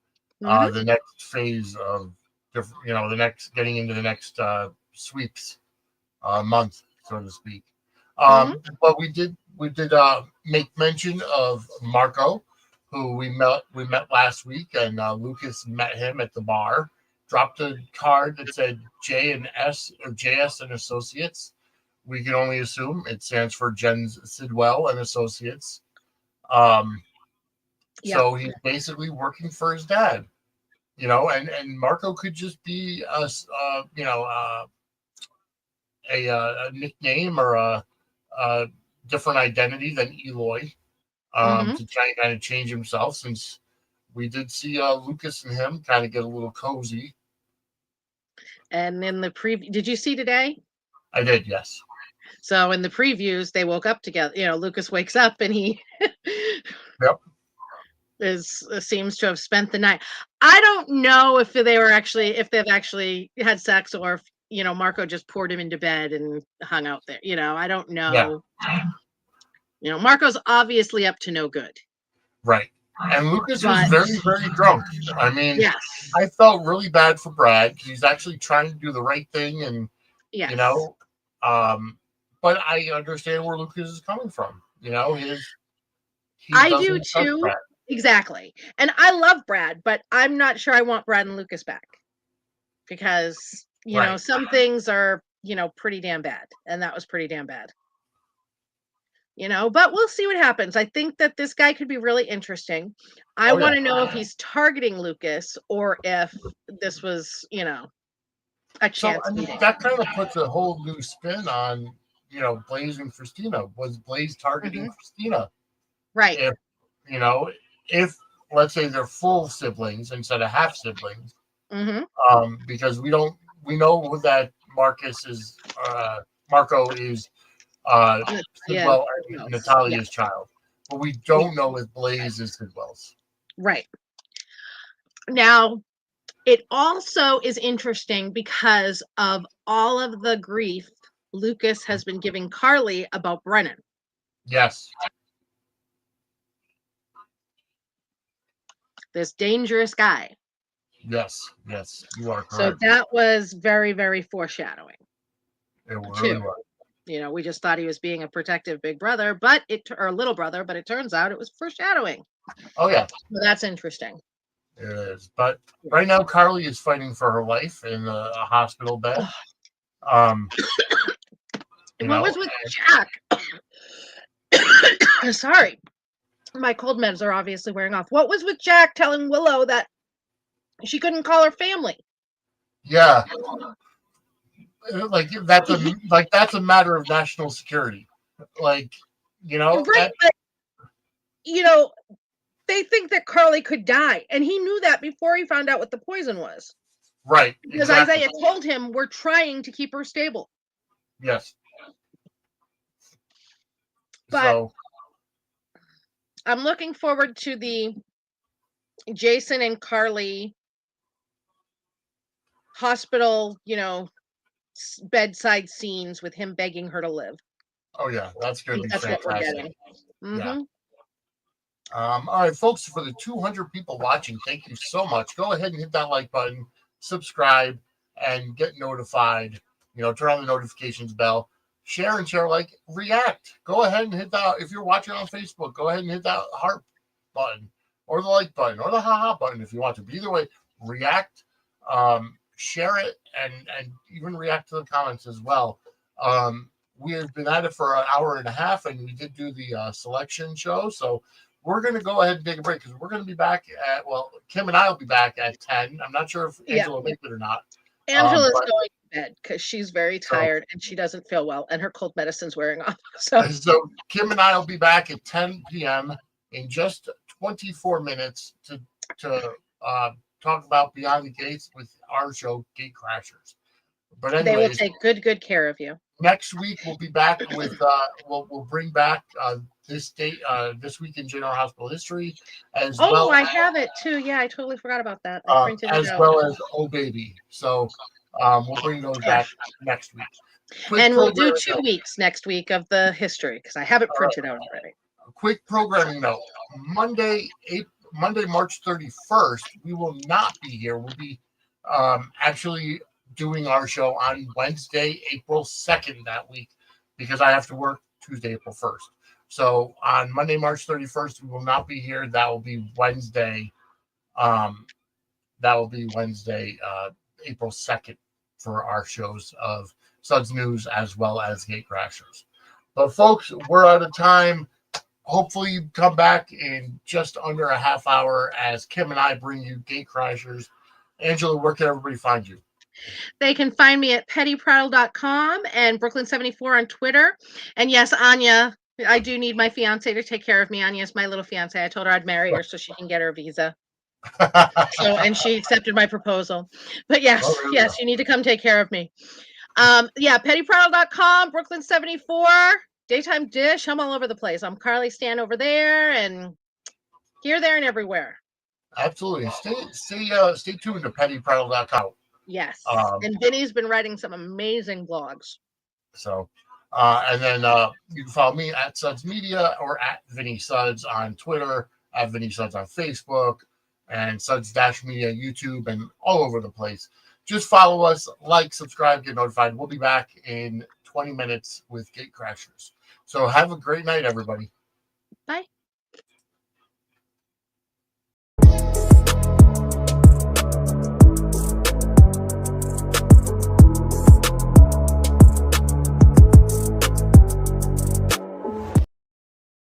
the next phase of getting into the next sweeps month, so to speak. But we did make mention of Marco, who we met last week, and Lucas met him at the bar. Dropped a card that said J&S or JS and Associates. We can only assume it stands for Jens Sidwell and Associates. So he's basically working for his dad, and Marco could just be a nickname or a different identity than Eloy to try and kind of change himself, since we did see Lucas and him kind of get a little cozy. And in the preview, did you see today? I did, yes. So in the previews, they woke up together. Lucas wakes up and he seems to have spent the night. I don't know if they've actually had sex, or if Marco just poured him into bed and hung out there. I don't know. Yeah. Marco's obviously up to no good. Right. And Lucas was very, very drunk. I mean, yes. I felt really bad for Brad because he's actually trying to do the right thing, and but I understand where Lucas is coming from. I do too. Brad. Exactly. And I love Brad, but I'm not sure I want Brad and Lucas back, because some things are pretty damn bad, and that was pretty damn bad. But we'll see what happens. I think that this guy could be really interesting. I want to know if he's targeting Lucas or if this was, a chance. So, that kind of puts a whole new spin on, Blaze and Kristina. Was Blaze targeting Kristina? Right. If let's say they're full siblings instead of half siblings, because we know that Marco is Natalia's child, but we don't know if Blaze is Sidwell's. Right. Now, it also is interesting because of all of the grief Lucas has been giving Carly about Brennan. Yes. This dangerous guy. Yes, you are correct. So that was very, very foreshadowing. It really was. We just thought he was being a protective big brother, or little brother, but it turns out it was foreshadowing. Oh yeah, Well, that's interesting. it is. But right now, Carly is fighting for her life in a hospital bed. Um, What was with Jack? Sorry. My cold meds are obviously wearing off. What was with Jack telling Willow that she couldn't call her family? Yeah, like that's a matter of national security. Like, Right, that but they think that Carly could die, and he knew that before he found out what the poison was. right, Because exactly. Isaiah told him we're trying to keep her stable. Yes. But So I'm looking forward to the Jason and Carly hospital, bedside scenes with him begging her to live. oh yeah, that's I gonna think be that's what we're fantastic. getting. Yeah. Hmm. All right, folks, for the 200 people watching, thank you so much. Go ahead and hit that like button, subscribe, and get notified. Turn on the notifications bell, share and share, like, react. Go ahead and hit that. If you're watching on Facebook, go ahead and hit that heart button or the like button or the haha button if you want to. But either way, react, share it, and even react to the comments as well. We have been at it for an hour and a half, and we did do the selection show, so we're going to go ahead and take a break because we're going to be back Kim and I will be back at 10. I'm not sure if Angela will make it or not. Angela's But going to bed because she's very So- tired and she doesn't feel well, and her cold medicine's wearing off. So Kim and I will be back at 10 p.m. in just 24 minutes to talk about Beyond the Gates with our show, Gate Crashers. But they will anyways, take good care of you. next week we'll be back with we'll bring back this week in general hospital history as Oh, well I have it too. Yeah, I totally forgot about that. I printed as it out. well as Oh Baby. So we'll bring those back next week. And we'll do 2 weeks next week of the history because I have it printed out already. Quick programming note: Monday, March 31st, we will not be here. We'll be actually doing our show on Wednesday, April 2nd that week because I have to work Tuesday, April 1st. So on Monday, March 31st, we will not be here. That will be Wednesday. April 2nd for our shows of Suds News as well as Gate Crashers. But folks, we're out of time. Hopefully you come back in just under a half hour as Kim and I bring you Gate Crashers. Angela, where can everybody find you? They can find me at pettyprattle.com and Brooklyn74 on Twitter. And yes, Anya, I do need my fiance to take care of me. Anya's my little fiance. I told her I'd marry her so she can get her visa. And she accepted my proposal. But yes, you need to come take care of me. Pettyprattle.com, Brooklyn74, Daytime Dish. I'm all over the place. I'm Carly Stan over there and here, there, and everywhere. Absolutely. Stay tuned to pettyprattle.com. Yes. And Vinny's been writing some amazing blogs. So, and then you can follow me at Suds Media or at Vinny Suds on Twitter, at Vinny Suds on Facebook, and Suds-Media YouTube, and all over the place. Just follow us, like, subscribe, get notified. We'll be back in 20 minutes with Gate Crashers. So have a great night, everybody. Bye.